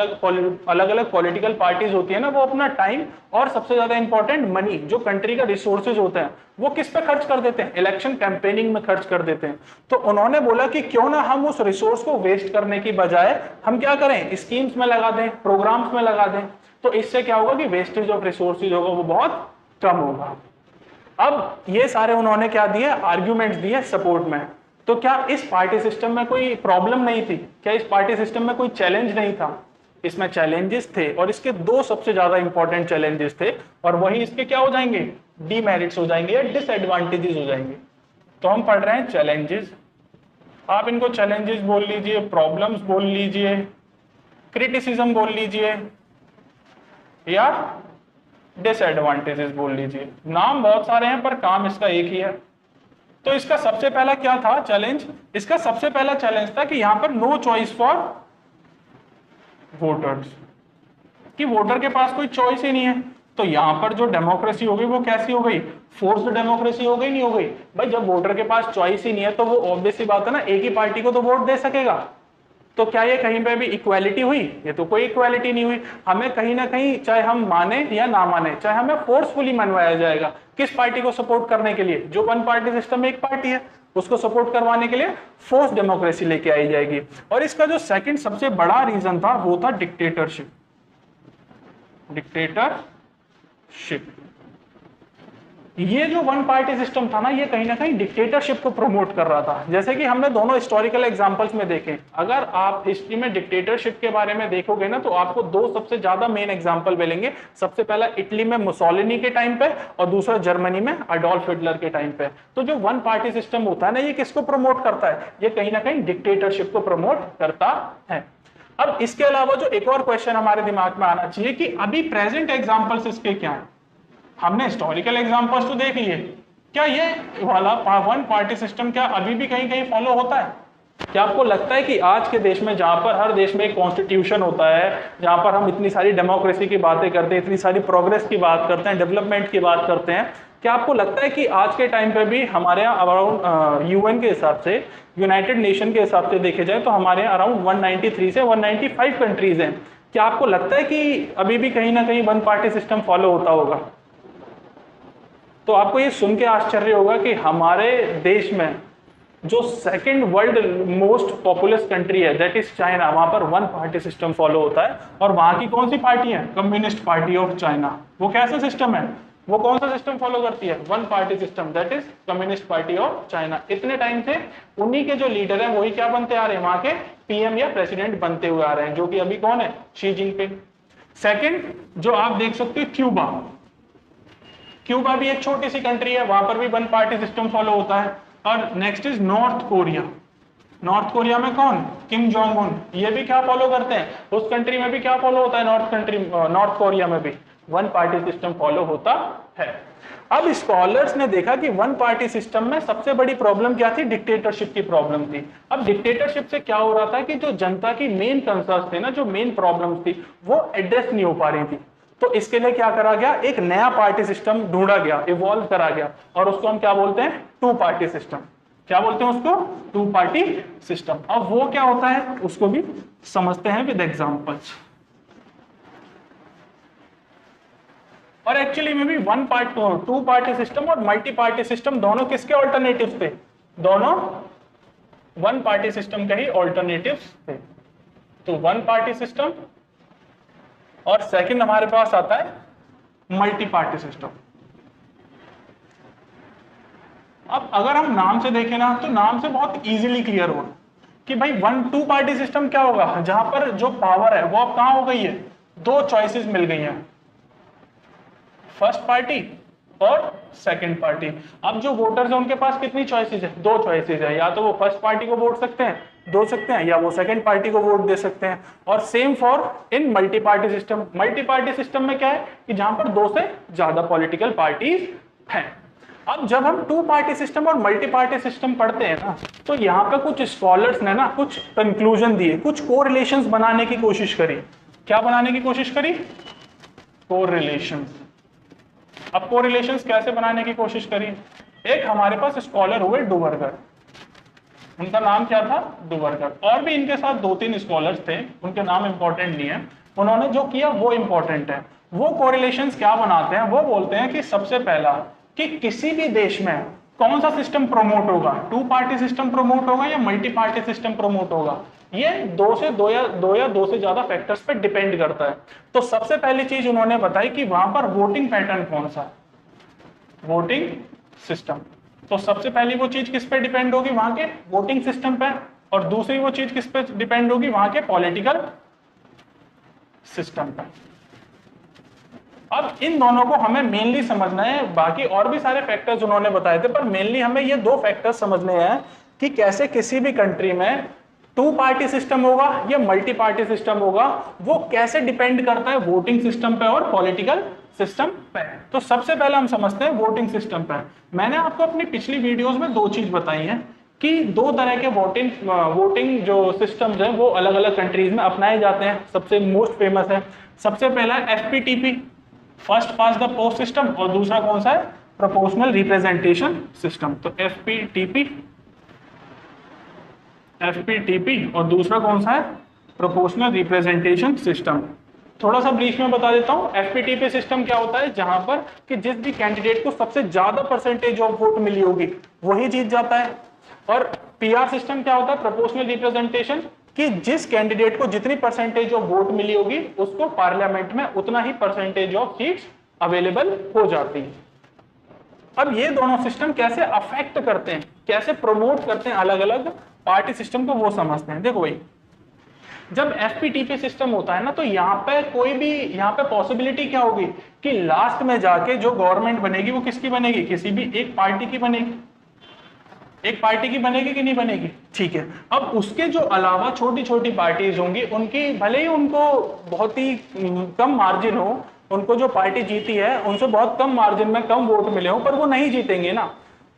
अलग पॉलिटिकल पार्टीज होती है ना, वो अपना टाइम और सबसे ज्यादा इंपॉर्टेंट मनी, जो कंट्री का रिसोर्सेज होता है, वो किस पे खर्च कर देते हैं? इलेक्शन कैंपेनिंग में खर्च कर देते हैं। तो उन्होंने बोला कि क्यों ना हम उस रिसोर्स को वेस्ट करने की बजाय हम क्या करें, स्कीम्स में लगा दें, प्रोग्राम्स में लगा दें। तो इससे क्या होगा कि वेस्टेज ऑफ रिसोर्सेज होगा वो बहुत कम होगा। अब ये सारे उन्होंने क्या दिए, आर्ग्यूमेंट्स दिए सपोर्ट में। तो क्या इस पार्टी सिस्टम में कोई प्रॉब्लम नहीं थी? क्या इस पार्टी सिस्टम में कोई चैलेंज नहीं था? इसमें चैलेंजेस थे, और इसके दो सबसे ज्यादा इंपॉर्टेंट चैलेंजेस थे, और वही इसके क्या हो जाएंगे, डीमेरिट्स हो जाएंगे या डिसएडवांटेजेस हो जाएंगे। तो हम पढ़ रहे हैं चैलेंजेस, आप इनको चैलेंजेस बोल लीजिए, प्रॉब्लम्स बोल लीजिए, क्रिटिसिज्म बोल लीजिए, या डिसएडवांटेजेस बोल लीजिए। नाम बहुत सारे हैं पर काम इसका एक ही है। तो इसका सबसे पहला क्या था चैलेंज? इसका सबसे पहला चैलेंज था कि यहां पर नो चॉइस फॉर वोटर्स, कि वोटर के पास कोई चॉइस ही नहीं है। तो यहां पर जो डेमोक्रेसी हो गई वो कैसी हो गई, फोर्स्ड डेमोक्रेसी हो गई, नहीं हो गई? भाई जब वोटर के पास चॉइस ही नहीं है तो वो ऑब्वियस सी बात है ना, एक ही पार्टी को तो वोट दे सकेगा। तो क्या ये कहीं पे भी इक्वालिटी हुई? ये तो कोई इक्वालिटी नहीं हुई। हमें कहीं ना कहीं, चाहे हम माने या ना माने, चाहे हमें फोर्सफुली मनवाया जाएगा किस पार्टी को सपोर्ट करने के लिए? जो वन पार्टी सिस्टम में एक पार्टी है उसको सपोर्ट करवाने के लिए फोर्स डेमोक्रेसी लेके आई जाएगी। और इसका जो सेकंड सबसे बड़ा रीजन था वो था डिक्टेटरशिप। डिक्टेटरशिप, ये जो वन पार्टी सिस्टम था ना, ये कहीं ना कहीं डिक्टेटरशिप को प्रमोट कर रहा था। जैसे कि हमने दोनों हिस्टोरिकल एग्जांपल्स में देखे, अगर आप हिस्ट्री में डिक्टेटरशिप के बारे में देखोगे ना, तो आपको दो सबसे ज्यादा मेन एग्जांपल मिलेंगे। सबसे पहला इटली में मुसोलिनी के टाइम पे, और दूसरा जर्मनी में अडोल्फ हिटलर के टाइम पे। तो जो वन पार्टी सिस्टम होता है ना, ये किसको प्रमोट करता है? ये कहीं ना कहीं डिक्टेटरशिप को प्रमोट करता है। अब इसके अलावा जो एक और क्वेश्चन हमारे दिमाग में आना चाहिए कि अभी प्रेजेंट एग्जाम्पल्स इसके क्या है? हमने हिस्टोरिकल एग्जांपल्स तो देख लिए, क्या ये वाला वन पार्टी सिस्टम क्या अभी भी कहीं कहीं फॉलो होता है? क्या आपको लगता है कि आज के देश में, जहां पर हर देश में एक कॉन्स्टिट्यूशन होता है, जहां पर हम इतनी सारी डेमोक्रेसी की बातें करते हैं, इतनी सारी प्रोग्रेस की बात करते हैं, डेवलपमेंट की बात करते हैं, क्या आपको लगता है कि आज के टाइम पे भी हमारे यहाँ अराउंड यूएन के हिसाब से, यूनाइटेड नेशन के हिसाब से देखे जाए तो हमारे यहाँ अराउंड 193 से 195 कंट्रीज हैं? क्या आपको लगता है कि अभी भी कहीं ना कहीं वन पार्टी सिस्टम फॉलो होता होगा? तो आपको ये सुन के आश्चर्य होगा कि हमारे देश में जो second world most populous country है, दैट इज चाइना, वहां पर वन पार्टी सिस्टम फॉलो होता है। और वहां की कौन सी पार्टी है? Communist party of China. वो कैसा सिस्टम है? वो कौन सा सिस्टम फॉलो करती है? One party system, that is communist party of China. इतने टाइम से उन्हीं के जो लीडर हैं वही क्या बनते आ रहे हैं? वहां के पीएम या प्रेसिडेंट बनते हुए आ रहे हैं, जो कि अभी कौन है? Xi Jinping. सेकंड जो आप देख सकते हो, क्यूबा। क्यूबा भी एक छोटी सी कंट्री है, वहां पर भी वन पार्टी सिस्टम फॉलो होता है। और next is north Korea. North Korea में कौन? Kim Jong Un. ये भी क्या फॉलो करते हैं? उस कंट्री में भी क्या फॉलो होता है? नॉर्थ कोरिया में भी वन पार्टी सिस्टम फॉलो होता है। अब स्कॉलर्स ने देखा कि वन पार्टी सिस्टम में सबसे बड़ी प्रॉब्लम क्या थी? डिक्टेटरशिप की प्रॉब्लम थी। अब डिक्टेटरशिप से क्या हो रहा था कि जो जनता की मेन कंसर्न्स थे ना, जो मेन प्रॉब्लम्स थी, वो एड्रेस नहीं हो पा रही थी। तो इसके लिए क्या करा गया? एक नया पार्टी सिस्टम ढूंढा गया, इवॉल्व करा गया, और उसको हम क्या बोलते हैं? Two party system. क्या बोलते हैं उसको? Two party system. अब वो क्या होता है उसको भी समझते हैं विद एग्जांपल्स। और एक्चुअली में भी टू पार्टी सिस्टम और मल्टी पार्टी सिस्टम दोनों किसके ऑल्टरनेटिव्स थे? दोनों वन पार्टी सिस्टम के ही ऑल्टरनेटिव्स थे। तो वन पार्टी सिस्टम, और सेकंड हमारे पास आता है मल्टी पार्टी सिस्टम। अब अगर हम नाम से देखें ना, तो नाम से बहुत इजीली क्लियर होगा कि भाई टू पार्टी सिस्टम क्या होगा? जहां पर जो पावर है वो अब कहां हो गई है? दो चॉइसेस मिल गई हैं, फर्स्ट पार्टी और सेकंड पार्टी। अब जो वोटर्स हैं उनके पास कितनी चॉइसेस है? दो चॉइसेस है, या तो वो फर्स्ट पार्टी को वोट सकते हैं, या वो सेकंड पार्टी को वोट दे सकते हैं। और same for in multi party system. Multi party system में क्या है कि जहां पर दो से ज्यादा पॉलिटिकल पार्टीज हैं। अब जब हम टू पार्टी सिस्टम और मल्टी पार्टी सिस्टम पढ़ते हैं ना, तो यहाँ पे कुछ स्कॉलर्स ने ना कुछ कंक्लूजन दिए, कुछ कोरिलेशंस बनाने की कोशिश करी। क्या बनाने की कोशिश करी? कोरिलेशंस। अब कोरिलेशंस कैसे बनाने की कोशिश करी? एक हमारे पास स्कॉलर हुए डुवर्गर। उनका नाम क्या था? डुवर्गर। और भी इनके साथ 2-3 स्कॉलर्स थे, उनके नाम इंपॉर्टेंट नहीं है, उन्होंने जो किया वो इंपॉर्टेंट है। वो कोरिलेशंस क्या बनाते हैं? वो बोलते हैं कि सबसे पहला कि किसी भी देश में कौन सा सिस्टम प्रमोट होगा, 2 पार्टी सिस्टम प्रमोट होगा या मल्टी पार्टी सिस्टम प्रमोट होगा, ये दो या दो से ज्यादा फैक्टर्स पे डिपेंड करता है। तो सबसे पहली चीज उन्होंने बताई कि वहां पर वोटिंग पैटर्न कौन सा है, वोटिंग सिस्टम। तो सबसे पहली वो चीज किस पे डिपेंड होगी? वहां के वोटिंग सिस्टम पे। और दूसरी वो चीज किस पे डिपेंड होगी? वहां के पॉलिटिकल सिस्टम पे। अब इन दोनों को हमें मेनली समझना है, बाकी और भी सारे फैक्टर्स उन्होंने बताए थे, पर मेनली हमें ये 2 फैक्टर्स समझने हैं कि कैसे किसी भी कंट्री में 2 पार्टी सिस्टम होगा या मल्टी पार्टी सिस्टम होगा, वो कैसे डिपेंड करता है वोटिंग सिस्टम पे और पॉलिटिकल सिस्टम पे। तो सबसे पहले हम समझते हैं वोटिंग सिस्टम पे। मैंने आपको अपनी पिछली वीडियोस में 2 चीज बताई हैं कि 2 तरह के वोटिंग जो सिस्टम्स हैं वो अलग अलग कंट्रीज में अपनाए जाते हैं। सबसे मोस्ट फेमस है, सबसे पहला FPTP, first pass the post system, और दूसरा कौन सा है? Proportional representation system. तो FPTP और दूसरा कौन सा है? Proportional representation system. थोड़ा सा ब्रीफ में बता देता हूं। FPTP सिस्टम क्या होता है? जहां पर कि जिस भी कैंडिडेट को सबसे ज्यादा परसेंटेज ऑफ वोट मिली होगी वही जीत जाता है। और PR सिस्टम क्या होता है? प्रोपोर्शनल रिप्रेजेंटेशन, कि जिस कैंडिडेट को जितनी परसेंटेज ऑफ वोट मिली होगी उसको पार्लियामेंट में उतना ही परसेंटेज ऑफ सीट्स अवेलेबल हो जाती है। अब ये दोनों सिस्टम कैसे अफेक्ट करते हैं, कैसे प्रमोट करते हैं अलग अलग पार्टी सिस्टम को, वो समझते हैं। देखो भाई, जब FPTP सिस्टम होता है ना, तो यहाँ पे पॉसिबिलिटी क्या होगी कि लास्ट में जाके जो गवर्नमेंट बनेगी वो किसकी बनेगी? किसी भी एक पार्टी की बनेगी। एक पार्टी की बनेगी कि नहीं बनेगी? ठीक है। अब उसके जो अलावा छोटी छोटी पार्टीज होंगी, उनकी भले ही उनको बहुत ही कम मार्जिन हो, उनको जो पार्टी जीती है उनसे बहुत कम मार्जिन में कम वोट मिले हो, पर वो नहीं जीतेंगे ना।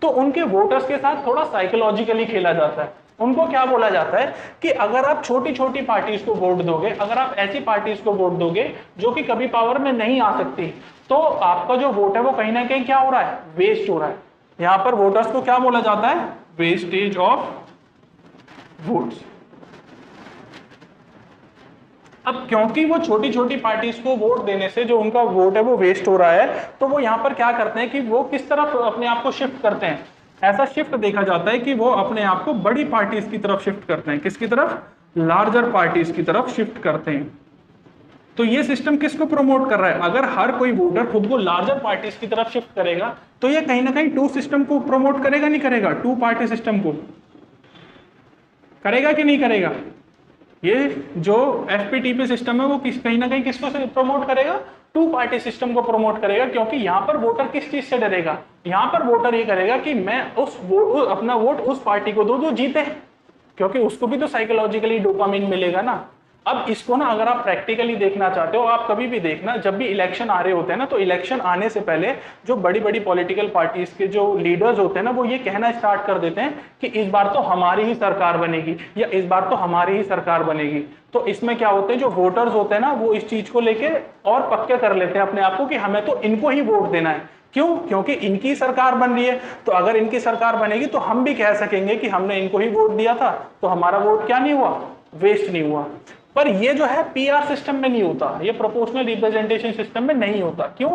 तो उनके वोटर्स के साथ थोड़ा साइकोलॉजिकली खेला जाता है। उनको क्या बोला जाता है कि अगर आप छोटी छोटी पार्टीज को वोट दोगे, अगर आप ऐसी पार्टीज को वोट दोगे जो कि कभी पावर में नहीं आ सकती, तो आपका जो वोट है वो कहीं ना कहीं क्या हो रहा है? वेस्ट हो रहा है। यहां पर वोटर्स को क्या बोला जाता है? Wastage of votes. अब क्योंकि वो छोटी छोटी पार्टीज को वोट देने से जो उनका वोट है वो वेस्ट हो रहा है, तो वो यहां पर क्या करते हैं कि वो किस तरफ अपने आप को शिफ्ट करते हैं? ऐसा शिफ्ट देखा जाता है कि वो अपने आप को बड़ी पार्टीज की तरफ शिफ्ट करते हैं। किसकी तरफ? लार्जर पार्टीज की तरफ शिफ्ट करते हैं। तो ये सिस्टम किसको प्रमोट कर रहा है? अगर हर कोई वोटर खुद को लार्जर पार्टीज की तरफ शिफ्ट करेगा तो ये कहीं ना कहीं 2 सिस्टम को प्रमोट करेगा, नहीं करेगा? 2 पार्टी सिस्टम को करेगा कि नहीं करेगा? ये जो FPTP सिस्टम है वो कहीं ना कहीं किसको प्रमोट करेगा? 2 पार्टी सिस्टम को प्रमोट करेगा। क्योंकि यहाँ पर वोटर किस चीज से डरेगा? यहाँ पर वोटर ये करेगा कि मैं अपना वोट उस पार्टी को दूं जो जीते, क्योंकि उसको भी तो साइकोलॉजिकली डोपामिन मिलेगा ना। अब इसको ना अगर आप प्रैक्टिकली देखना चाहते हो, आप कभी भी देखना, जब भी इलेक्शन आ रहे होते हैं ना, तो इलेक्शन आने से पहले जो बड़ी बड़ी पॉलिटिकल पार्टीज के जो लीडर्स होते हैं ना, वो ये कहना स्टार्ट कर देते हैं कि इस बार तो हमारी ही सरकार बनेगी, या इस बार तो हमारी ही सरकार बनेगी। तो इसमें क्या होते हैं, जो वोटर्स होते हैं ना, वो इस चीज को लेके और पक्के कर लेते हैं अपने आप को कि हमें तो इनको ही वोट देना है। क्यों? क्योंकि इनकी सरकार बन रही है, तो अगर इनकी सरकार बनेगी तो हम भी कह सकेंगे कि हमने इनको ही वोट दिया था, तो हमारा वोट क्या नहीं हुआ? वेस्ट नहीं हुआ। पर ये जो है PR सिस्टम में नहीं होता, ये प्रोपोर्शनल रिप्रेजेंटेशन सिस्टम में नहीं होता। क्यों?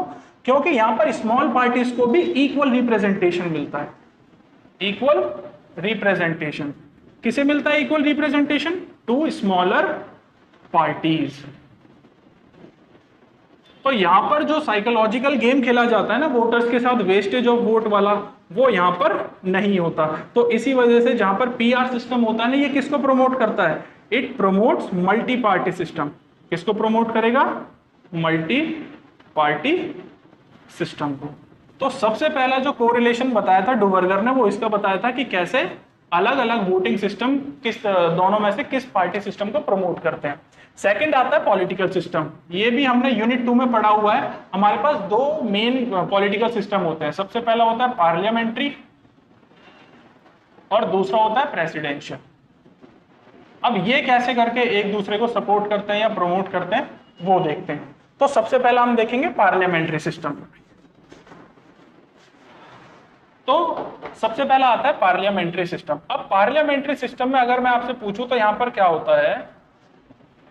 क्योंकि यहां पर स्मॉल पार्टीज को भी इक्वल रिप्रेजेंटेशन मिलता है। इक्वल रिप्रेजेंटेशन किसे मिलता है? Equal representation to smaller parties. तो यहां पर जो साइकोलॉजिकल गेम खेला जाता है ना वोटर्स के साथ, वेस्टेज ऑफ वोट वाला, वो यहां पर नहीं होता। तो इसी वजह से जहां पर PR सिस्टम होता है ना, ये किसको प्रमोट करता है? It promotes multi party system. किसको प्रमोट करेगा? मल्टी पार्टी सिस्टम को। तो सबसे पहला जो कोरिलेशन बताया था डुवर्गर ने, वो इसका बताया था कि कैसे अलग अलग वोटिंग सिस्टम किस दोनों में से किस पार्टी सिस्टम को प्रमोट करते हैं। सेकंड आता है पॉलिटिकल सिस्टम। ये भी हमने यूनिट 2 में पढ़ा हुआ है। हमारे पास 2 मेन पॉलिटिकल सिस्टम होते हैं। सबसे पहला होता है पार्लियामेंट्री और दूसरा होता है प्रेसिडेंशियल। अब ये कैसे करके एक दूसरे को सपोर्ट करते हैं या प्रमोट करते हैं वो देखते हैं। तो सबसे पहला हम देखेंगे पार्लियामेंट्री सिस्टम। तो सबसे पहला आता है पार्लियामेंट्री सिस्टम। अब पार्लियामेंट्री सिस्टम में अगर मैं आपसे पूछूं तो यहां पर क्या होता है,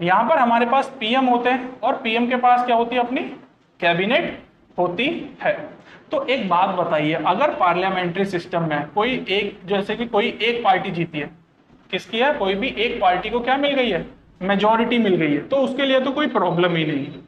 यहां पर हमारे पास पीएम होते हैं और पीएम के पास क्या होती है, अपनी कैबिनेट होती है। तो एक बात बताइए, अगर पार्लियामेंट्री सिस्टम में कोई एक, जैसे कि कोई एक पार्टी जीती है, किसकी है, कोई भी एक पार्टी को क्या मिल गई है, मेजॉरिटी मिल गई है, तो उसके लिए तो कोई प्रॉब्लम ही नहीं है।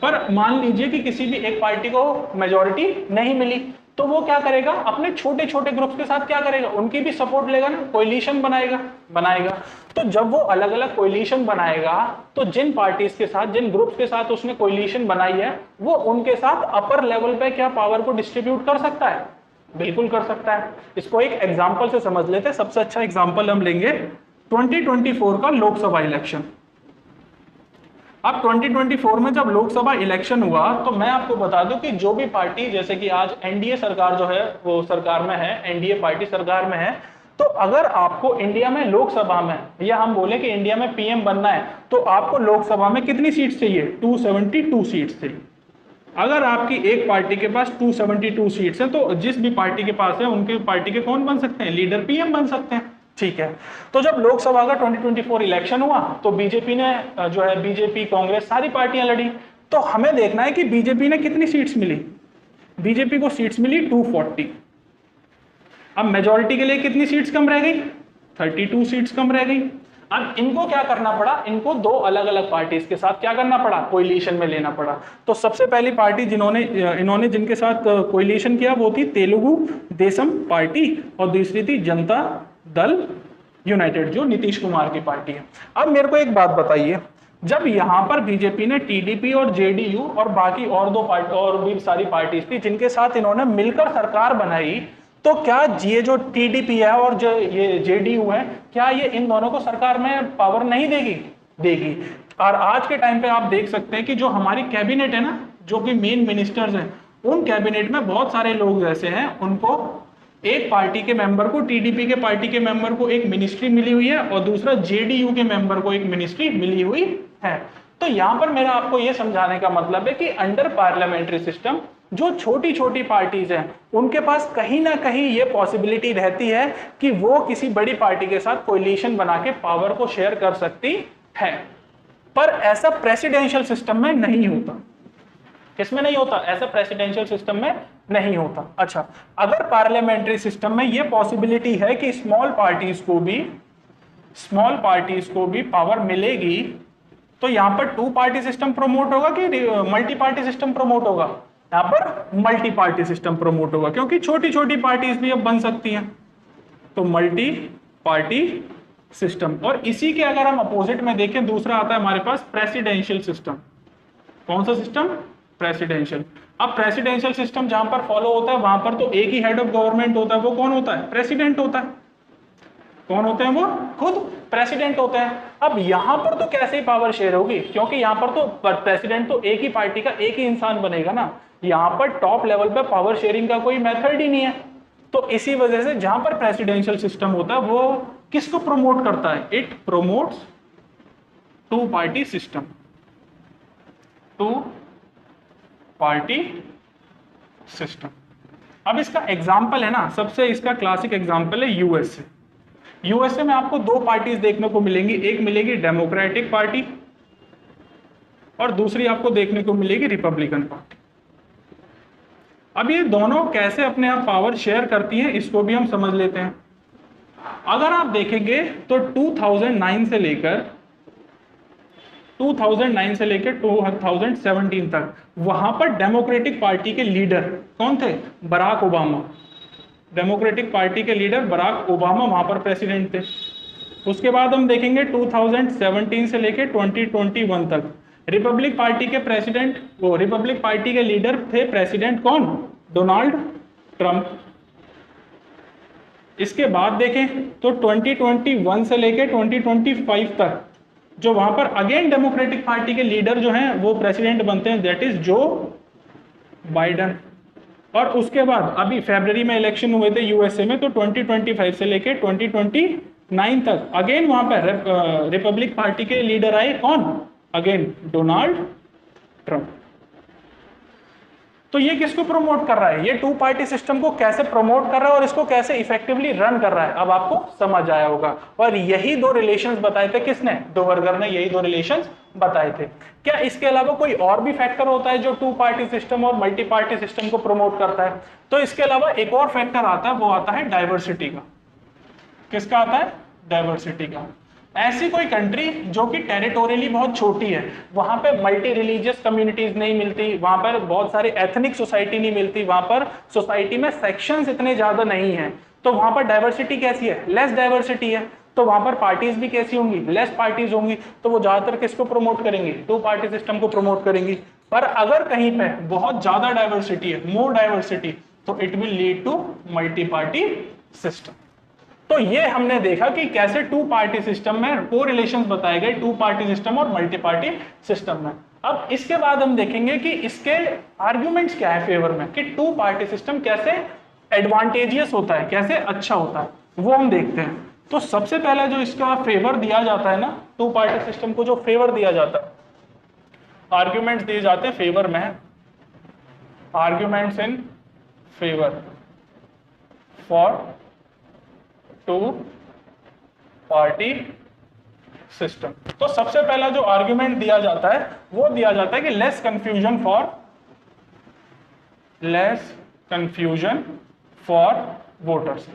पर मान लीजिए कि किसी भी एक पार्टी को मेजॉरिटी नहीं मिली, तो वो क्या करेगा, अपने छोटे छोटे ग्रुप्स के साथ क्या करेगा, उनकी भी सपोर्ट लेगा ना, कोएलिशन बनाएगा। तो जब वो अलग अलग कोएलिशन बनाएगा, तो जिन पार्टीज के साथ, जिन ग्रुप्स के साथ उसने कोएलिशन बनाई है, वो उनके साथ अपर लेवल पे क्या पावर को डिस्ट्रीब्यूट कर सकता है, बिल्कुल कर सकता है। इसको एक एग्जाम्पल से समझ लेते हैं। सबसे अच्छा एग्जाम्पल हम लेंगे 2024 का लोकसभा इलेक्शन। अब 2024 में जब लोकसभा इलेक्शन हुआ, तो मैं आपको बता दूं कि जो भी पार्टी, जैसे कि आज एनडीए सरकार जो है वो सरकार में है, एनडीए पार्टी सरकार में है, तो अगर आपको इंडिया में लोकसभा में, या हम बोले कि इंडिया में पीएम बनना है, तो आपको लोकसभा में कितनी सीट्स चाहिए, 272 सीट्स चाहिए। अगर आपकी एक पार्टी के पास 272 सीट्स हैं, तो जिस भी पार्टी के पास है, उनके पार्टी के कौन बन सकते हैं, लीडर पीएम बन सकते हैं। ठीक है, तो जब लोकसभा का 2024 इलेक्शन हुआ, तो बीजेपी ने जो है, बीजेपी, कांग्रेस, सारी पार्टियां लड़ी। तो हमें देखना है कि बीजेपी ने कितनी सीट्स मिली, बीजेपी को सीट्स मिली 240। अब मेजॉरिटी के लिए कितनी सीट्स कम रह गई, 32 सीट्स कम रह गई। अब इनको क्या करना पड़ा, इनको दो अलग अलग पार्टीज के साथ क्या करना पड़ा, कोएलिशन में लेना पड़ा। तो सबसे पहली पार्टी इन्होंने जिनके साथ कोएलिशन किया, वो थी तेलुगु देशम पार्टी, और दूसरी थी जनता दल यूनाइटेड, जो नीतीश कुमार की पार्टी है। अब मेरे को एक बात बताइए, जब यहां पर बीजेपी ने टीडीपी और जेडीयू और बाकी और दो पार्टी और भी सारी पार्टीज थी जिनके साथ इन्होंने मिलकर सरकार बनाई, तो क्या ये जो टीडीपी है और जो ये जेडीयू है, क्या ये इन दोनों को सरकार में पावर नहीं देगी। और आज के टाइम पे आप देख सकते हैं कि जो हमारी कैबिनेट है ना, जो कि मेन मिनिस्टर्स हैं, उन कैबिनेट में बहुत सारे लोग ऐसे हैं, उनको एक पार्टी के मेंबर को, टीडीपी के पार्टी के मेंबर को एक मिनिस्ट्री मिली हुई है, और दूसरा जेडीयू के मेंबर को एक मिनिस्ट्री मिली हुई है। तो यहां पर मेरा आपको यह समझाने का मतलब है कि अंडर पार्लियामेंट्री सिस्टम जो छोटी छोटी पार्टीज हैं, उनके पास कहीं ना कहीं ये पॉसिबिलिटी रहती है कि वो किसी बड़ी पार्टी के साथ कोएलिशन बना के पावर को शेयर कर सकती है। पर ऐसा प्रेसिडेंशियल सिस्टम में नहीं होता। किसमें नहीं होता, ऐसा प्रेसिडेंशियल सिस्टम में नहीं होता। अच्छा, अगर पार्लियामेंट्री सिस्टम में ये पॉसिबिलिटी है कि स्मॉल पार्टीज को भी पावर मिलेगी, तो यहां पर टू पार्टी सिस्टम प्रमोट होगा कि मल्टी पार्टी सिस्टम प्रमोट होगा, यहां पर मल्टी पार्टी सिस्टम प्रमोट होगा, क्योंकि छोटी छोटी पार्टीज भी अब बन सकती हैं। तो मल्टी पार्टी सिस्टम। और इसी के अगर हम अपोजिट में देखें, दूसरा आता है हमारे पास प्रेसिडेंशियल सिस्टम। कौन सा सिस्टम, प्रेसिडेंशियल। अब प्रेसिडेंशियल सिस्टम जहां पर फॉलो होता है, वहां पर तो एक ही हेड ऑफ गवर्नमेंट होता है, वो कौन होता है, प्रेसिडेंट होता है। कौन होते हैं वो, खुद प्रेसिडेंट होते हैं। अब यहां पर तो कैसे पावर शेयर होगी, क्योंकि यहां पर तो प्रेसिडेंट तो एक ही पार्टी का एक ही इंसान बनेगा ना, यहां पर टॉप लेवल पे पावर शेयरिंग का कोई मेथड ही नहीं है। तो इसी वजह से जहां पर प्रेसिडेंशियल सिस्टम होता है, वो किसको प्रमोट करता है, it promotes two party system, two party system. अब इसका एग्जाम्पल है ना, सबसे इसका क्लासिक एग्जाम्पल है यूएसए। यूएसए में आपको दो पार्टीज देखने को मिलेंगी, एक मिलेगी डेमोक्रेटिक पार्टी और दूसरी आपको देखने को मिलेगी रिपब्लिकन पार्टी। अब ये दोनों कैसे अपने आप पावर शेयर करती हैं, इसको भी हम समझ लेते हैं। अगर आप देखेंगे तो 2009 से लेकर 2017 तक वहां पर डेमोक्रेटिक पार्टी के लीडर कौन थे, बराक ओबामा। डेमोक्रेटिक पार्टी के लीडर बराक ओबामा वहां पर प्रेसिडेंट थे। उसके बाद हम देखेंगे 2017 से लेकर 2021 तक रिपब्लिक पार्टी के प्रेसिडेंट, वो रिपब्लिक पार्टी के लीडर थे प्रेसिडेंट कौन, डोनाल्ड ट्रंप। इसके बाद देखें तो 2021 से लेकर 2025 तक जो वहां पर अगेन डेमोक्रेटिक पार्टी के लीडर जो हैं वो प्रेसिडेंट बनते हैं, दैट इज जो बाइडन। और उसके बाद अभी फरवरी में इलेक्शन हुए थे यूएसए में, तो 2025 से लेकर 2029 तक अगेन वहां पर रिपब्लिक पार्टी के लीडर आए, कौन, अगेन डोनाल्ड ट्रंप। तो ये किसको प्रमोट कर रहा है, ये टू पार्टी सिस्टम को कैसे प्रमोट कर रहा है और इसको कैसे इफेक्टिवली रन कर रहा है, अब आपको समझ आया होगा। और यही दो रिलेशंस बताए थे किसने, डोवर्गर ने यही दो रिलेशंस बताए थे। क्या इसके अलावा कोई और भी फैक्टर होता है जो टू पार्टी सिस्टम और मल्टी पार्टी सिस्टम को प्रमोट करता है? तो इसके अलावा एक और फैक्टर आता है, वो आता है डाइवर्सिटी का। किसका आता है, डाइवर्सिटी का। ऐसी कोई कंट्री जो कि टेरिटोरियली बहुत छोटी है, वहां पे मल्टी रिलीजियस कम्युनिटीज नहीं मिलती, वहां पर बहुत सारी एथनिक सोसाइटी नहीं मिलती, वहां पर सोसाइटी में सेक्शंस इतने ज्यादा नहीं है, तो वहां पर डाइवर्सिटी कैसी है, लेस डाइवर्सिटी है, तो वहां पर पार्टीज भी कैसी होंगी, लेस पार्टीज होंगी, तो वो ज्यादातर किसको प्रमोट करेंगे, टू पार्टी सिस्टम को प्रमोट करेंगी। पर अगर कहीं पे बहुत ज्यादा डाइवर्सिटी है, मोर डाइवर्सिटी, तो it will lead to multi party system. तो ये हमने देखा कि कैसे टू पार्टी सिस्टम में को रिलेशंस बताए गए टू पार्टी सिस्टम और मल्टी पार्टी सिस्टम में। अब इसके बाद हम देखेंगे कि इसके आर्ग्यूमेंट्स क्या है फेवर में, कि टू पार्टी सिस्टम कैसे एडवांटेजियस होता है, कैसे अच्छा होता है, वो हम देखते हैं। तो सबसे पहला जो इसका फेवर दिया जाता है ना, टू पार्टी सिस्टम को जो फेवर दिया जाता है, आर्ग्यूमेंट्स दिए जाते हैं फेवर में, arguments in favour for two party system. तो सबसे पहला जो आर्ग्यूमेंट दिया जाता है वो दिया जाता है कि लेस कंफ्यूजन फॉर वोटर्स।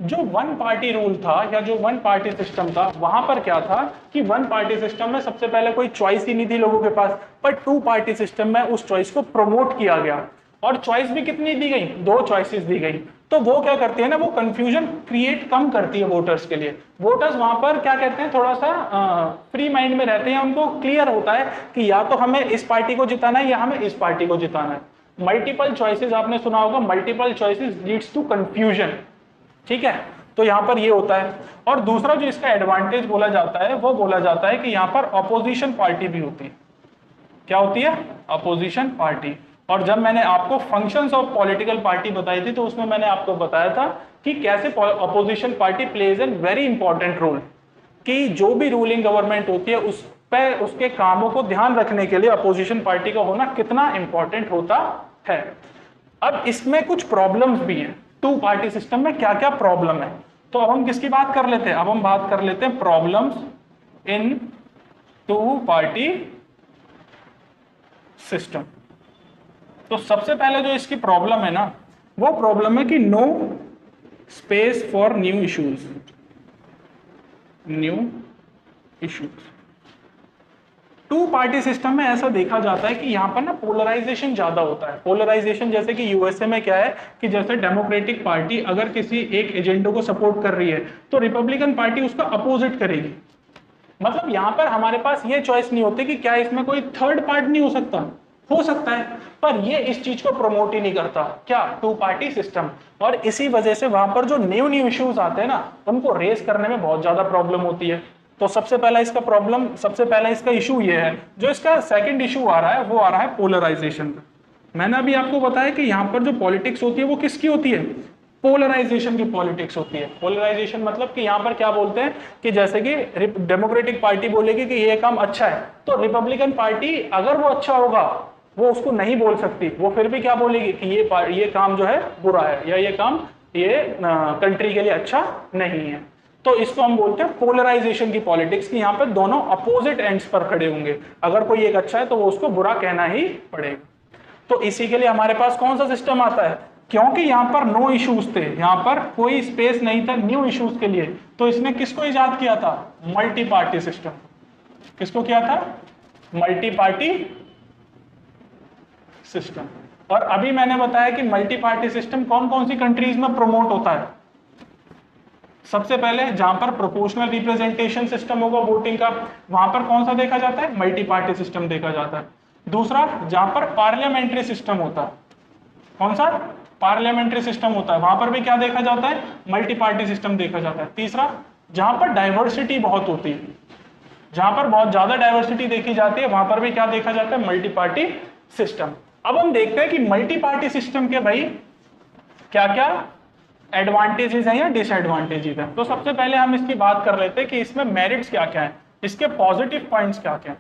जो वन पार्टी रूल था या जो वन पार्टी सिस्टम था, वहां पर क्या था कि वन पार्टी सिस्टम में सबसे पहले कोई चॉइस ही नहीं थी लोगों के पास, पर टू पार्टी सिस्टम में उस चॉइस को प्रमोट किया गया, और चॉइस भी कितनी दी गई, दो चॉइसेस दी गई। तो वो क्या करती है ना, वो कंफ्यूजन क्रिएट कम करती है वोटर्स के लिए। वोटर्स वहां पर क्या कहते हैं, थोड़ा सा फ्री माइंड में रहते हैं, उनको क्लियर होता है कि या तो हमें इस पार्टी को जिताना है या हमें इस पार्टी को जिताना है। मल्टीपल चॉइसेस आपने सुना होगा, multiple choices leads to confusion, ठीक है, तो यहाँ पर ये होता है। और दूसरा जो इसका एडवांटेज बोला जाता है वो बोला जाता है कि यहाँ पर अपोजिशन पार्टी भी होती है। क्या होती है, अपोजिशन पार्टी। और जब मैंने आपको फंक्शंस ऑफ पॉलिटिकल पार्टी बताई थी, तो उसमें मैंने आपको बताया था कि कैसे opposition party plays an very important role, कि जो भी रूलिंग गवर्नमेंट होती है उस पे उसके कामों को ध्यान रखने के लिए अपोजिशन पार्टी का होना कितना इंपॉर्टेंट होता है। अब इसमें कुछ प्रॉब्लम्स भी हैं, टू पार्टी सिस्टम में क्या क्या प्रॉब्लम है। तो अब हम किसकी बात कर लेते हैं, अब हम बात कर लेते हैं problems in two party system. तो सबसे पहले जो इसकी प्रॉब्लम है ना, वो प्रॉब्लम है कि no space for new issues. Two party system में ऐसा देखा जाता है कि यहाँ पर ना पोलराइजेशन ज्यादा होता है। पोलराइजेशन जैसे कि यूएसए में क्या है कि जैसे डेमोक्रेटिक पार्टी अगर किसी एक एजेंडे को सपोर्ट कर रही है तो रिपब्लिकन पार्टी उसका अपोजिट करेगी। मतलब यहाँ पर हमारे पास ये चॉइस नहीं होती कि क्या इसमें कोई थर्ड पार्ट नहीं हो सकता है, पर ये इस चीज को प्रमोट ही नहीं करता, क्या, टू पार्टी सिस्टम। और इसी वजह से वहां पर जो न्यू इश्यूज आते हैं ना, उनको रेस करने में बहुत ज्यादा प्रॉब्लम होती है। तो सबसे पहला इसका इशू ये है। जो इसका सेकंड इशू आ रहा है वो आ रहा है पोलराइजेशन का। मैंने अभी आपको बताया कि यहाँ पर जो पॉलिटिक्स होती है वो किसकी होती है, पोलराइजेशन की पॉलिटिक्स होती है। पोलराइजेशन मतलब कि यहाँ पर क्या बोलते हैं कि जैसे कि डेमोक्रेटिक पार्टी बोलेगी कि ये काम अच्छा है, तो रिपब्लिकन पार्टी अगर वो अच्छा होगा वो उसको नहीं बोल सकती, वो फिर भी क्या बोलेगी कि ये काम जो है बुरा है, या ये काम कंट्री के लिए अच्छा नहीं है। तो इसको हम बोलते हैं पोलराइजेशन की पॉलिटिक्स, की यहाँ पर दोनों अपोजिट एंड्स पर खड़े होंगे। अगर कोई एक अच्छा है तो वो उसको बुरा कहना ही पड़ेगा। तो इसी के लिए हमारे पास कौन सा सिस्टम आता है, क्योंकि यहाँ पर नो इश्यूज थे, यहाँ पर कोई स्पेस नहीं था न्यू इश्यूज के लिए, तो इसने किसको इजाद किया था, मल्टी पार्टी सिस्टम। किसको किया था, मल्टी पार्टी सिस्टम। और अभी मैंने बताया कि मल्टी पार्टी सिस्टम कौन कौन सी कंट्रीज में प्रमोट होता है। सबसे पहले जहां पर प्रोपोर्शनल रिप्रेजेंटेशन सिस्टम होगा वोटिंग का, वहां पर कौन सा देखा जाता है, मल्टी पार्टी सिस्टम देखा जाता है। दूसरा, जहां पर पार्लियामेंट्री सिस्टम होता है, कौन सा, पार्लियामेंट्री सिस्टम होता है, वहां पर भी क्या देखा जाता है, मल्टी पार्टी सिस्टम देखा जाता है। तीसरा, जहां पर डाइवर्सिटी बहुत होती है, जहां पर बहुत ज्यादा डाइवर्सिटी देखी जाती है, वहां पर भी क्या देखा जाता है, मल्टी पार्टी सिस्टम। अब हम देखते हैं कि मल्टी पार्टी सिस्टम के भाई क्या क्या एडवांटेजेस हैं या डिसएडवांटेजेस हैं। तो सबसे पहले हम इसकी बात कर लेते हैं कि इसमें मेरिट्स क्या क्या है, इसके पॉजिटिव पॉइंट्स क्या क्या है।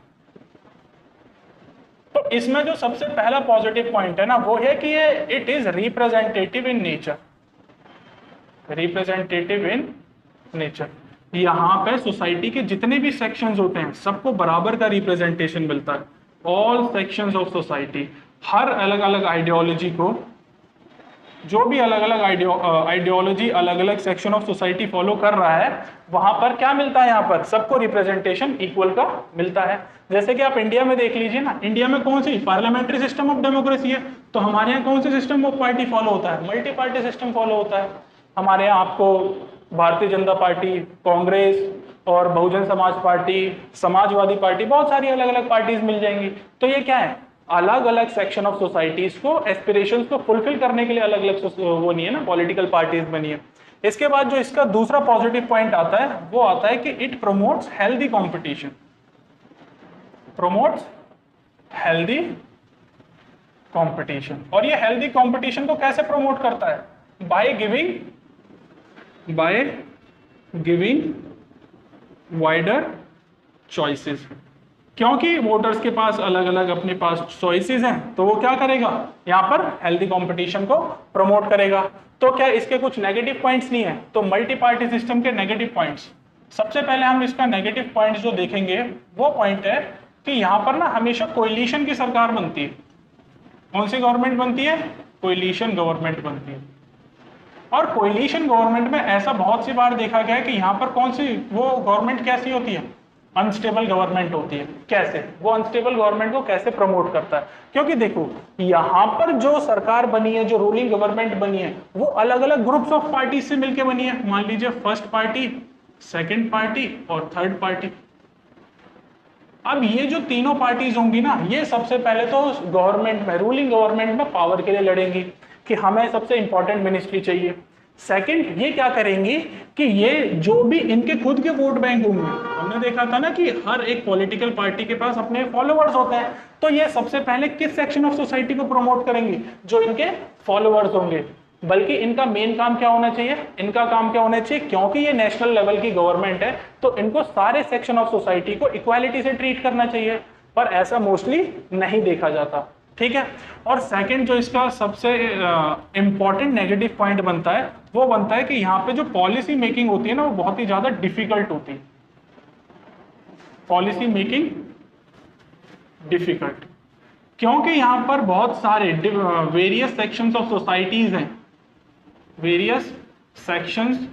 तो इसमें जो सबसे पहला पॉजिटिव पॉइंट है ना वो है कि ये it is representative in nature, representative in nature. यहाँ पे सोसाइटी के जितने भी सेक्शंस होते हैं सबको बराबर का रिप्रेजेंटेशन मिलता है। ऑल सेक्शंस ऑफ सोसाइटी, हर अलग अलग आइडियोलॉजी को, जो भी अलग अलग आइडियोलॉजी अलग अलग सेक्शन ऑफ सोसाइटी फॉलो कर रहा है, वहां पर क्या मिलता है, यहाँ पर सबको रिप्रेजेंटेशन इक्वल का मिलता है। जैसे कि आप इंडिया में देख लीजिए ना, इंडिया में कौन सी पार्लियामेंट्री सिस्टम ऑफ डेमोक्रेसी है, तो हमारे यहाँ कौन सी सिस्टम ऑफ पार्टी फॉलो होता है, मल्टी पार्टी सिस्टम फॉलो होता है। हमारे यहाँ आपको भारतीय जनता पार्टी, कांग्रेस और बहुजन समाज पार्टी, समाजवादी पार्टी, बहुत सारी अलग अलग पार्टीज मिल जाएंगी। तो ये क्या है, अलग अलग सेक्शन ऑफ सोसाइटीज को एस्पिरेशंस को फुलफिल करने के लिए अलग अलग वो नहीं है ना, पॉलिटिकल पार्टीज बनी है। इसके बाद जो इसका दूसरा पॉजिटिव पॉइंट आता है वो आता है कि it promotes healthy competition, promotes healthy competition. और ये हेल्दी कंपटीशन को कैसे प्रमोट करता है, बाय गिविंग वाइडर चॉइसेस। क्योंकि वोटर्स के पास अलग अलग अपने पास चॉइसेस हैं, तो वो क्या करेगा, यहाँ पर हेल्दी कंपटीशन को प्रमोट करेगा। तो क्या इसके कुछ नेगेटिव पॉइंट्स नहीं है, तो मल्टी पार्टी सिस्टम के नेगेटिव पॉइंट्स, सबसे पहले हम इसका नेगेटिव पॉइंट जो देखेंगे वो पॉइंट है कि यहाँ पर ना हमेशा कोएलिशन की सरकार बनती है। कौन सी गवर्नमेंट बनती है, कोएलिशन गवर्नमेंट बनती है। और कोएलिशन गवर्नमेंट में ऐसा बहुत सी बार देखा गया है कि यहाँ पर कौन सी वो गवर्नमेंट कैसी होती है, अनस्टेबल गवर्नमेंट होती है। कैसे वो अनस्टेबल गवर्नमेंट को कैसे प्रमोट करता है, क्योंकि देखो यहाँ पर जो सरकार बनी है, जो रूलिंग गवर्नमेंट बनी है, वो अलग अलग ग्रुप्स ऑफ पार्टी से मिलकर बनी है। मान लीजिए फर्स्ट पार्टी, सेकंड पार्टी और थर्ड पार्टी। अब ये जो तीनों पार्टीज होंगी ना, ये सबसे पहले तो गवर्नमेंट में, रूलिंग गवर्नमेंट में पावर के लिए लड़ेंगी कि हमें सबसे इंपॉर्टेंट मिनिस्ट्री चाहिए। सेकंड, ये क्या करेंगी कि ये जो भी इनके खुद के वोट बैंक होंगे, हमने देखा था ना कि हर एक पॉलिटिकल पार्टी के पास अपने फॉलोअर्स होते हैं, तो ये सबसे पहले किस सेक्शन ऑफ सोसाइटी को प्रमोट करेंगे, जो इनके फॉलोअर्स होंगे। बल्कि इनका मेन काम क्या होना चाहिए, इनका काम क्या होना चाहिए, क्योंकि ये नेशनल लेवल की गवर्नमेंट है तो इनको सारे सेक्शन ऑफ सोसाइटी को इक्वालिटी से ट्रीट करना चाहिए, पर ऐसा मोस्टली नहीं देखा जाता। ठीक है। और सेकंड जो इसका सबसे इंपॉर्टेंट नेगेटिव पॉइंट बनता है वो बनता है कि यहाँ पे जो पॉलिसी मेकिंग होती है ना, वो बहुत ही ज्यादा डिफिकल्ट होती है। पॉलिसी मेकिंग डिफिकल्ट, क्योंकि यहाँ पर बहुत सारे वेरियस सेक्शंस ऑफ सोसाइटीज हैं, वेरियस सेक्शंस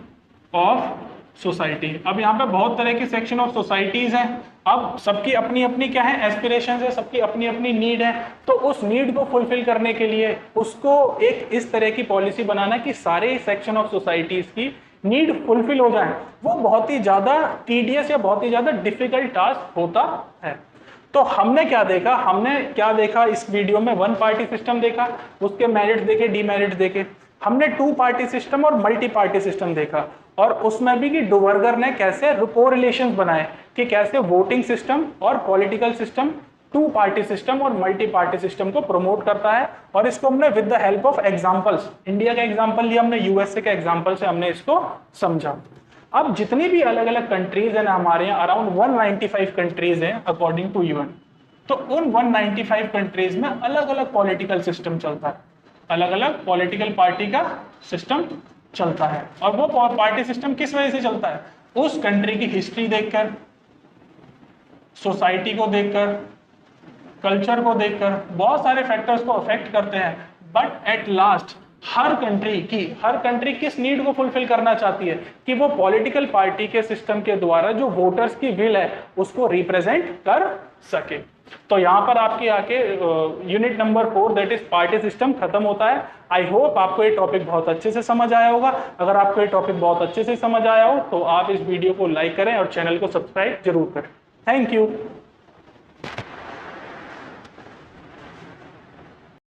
ऑफ सोसाइटी। अब यहाँ पे बहुत तरह के सेक्शन ऑफ सोसाइटीज हैं। अब सबकी अपनी अपनी क्या है, एस्पिरेशंस है, सबकी अपनी अपनी नीड है। तो उस नीड को फुलफिल करने के लिए उसको एक इस तरह की पॉलिसी बनाना कि सारे सेक्शन ऑफ सोसाइटीज की नीड फुलफिल हो जाए, वो बहुत ही ज्यादा टीडियस या बहुत ही ज्यादा डिफिकल्ट टास्क होता है। तो हमने क्या देखा इस वीडियो में, वन पार्टी सिस्टम देखा, उसके मेरिट्स देखे, डीमेरिट्स देखे। हमने टू पार्टी सिस्टम और मल्टी पार्टी सिस्टम देखा, और उसमें भी कि डुवर्गर ने कैसे कोरिलेशंस बनाए कि कैसे वोटिंग सिस्टम और political system two party system और मल्टी पार्टी सिस्टम को प्रमोट करता है। और इसको हमने with the help of examples, India का एग्जांपल लिया हमने, यूएसए के एग्जांपल से हमने इसको समझा। अब जितनी भी अलग अलग कंट्रीज हैं ना, हमारे यहाँ अराउंड 195 कंट्रीज हैं अकॉर्डिंग टू यूएन। तो उन 195 कंट्रीज में अलग अलग पॉलिटिकल सिस्टम चलता है, अलग अलग पॉलिटिकल पार्टी का सिस्टम चलता है। और वो पार्टी सिस्टम किस वजह से चलता है, उस कंट्री की हिस्ट्री देखकर, सोसाइटी को देखकर, कल्चर को देखकर, बहुत सारे फैक्टर्स को अफेक्ट करते हैं। But at last her country किस नीड को फुलफिल करना चाहती है कि वो पॉलिटिकल पार्टी के सिस्टम के द्वारा जो वोटर्स की विल है उसको रिप्रेजेंट कर सके। तो यहाँ पर आपकी आके unit number 4 that is party system खत्म होता है। आई होप आपको ये टॉपिक बहुत अच्छे से समझ आया होगा। अगर आपको ये टॉपिक बहुत अच्छे से समझ आया हो तो आप इस वीडियो को लाइक करें और चैनल को सब्सक्राइब जरूर करें। Thank you.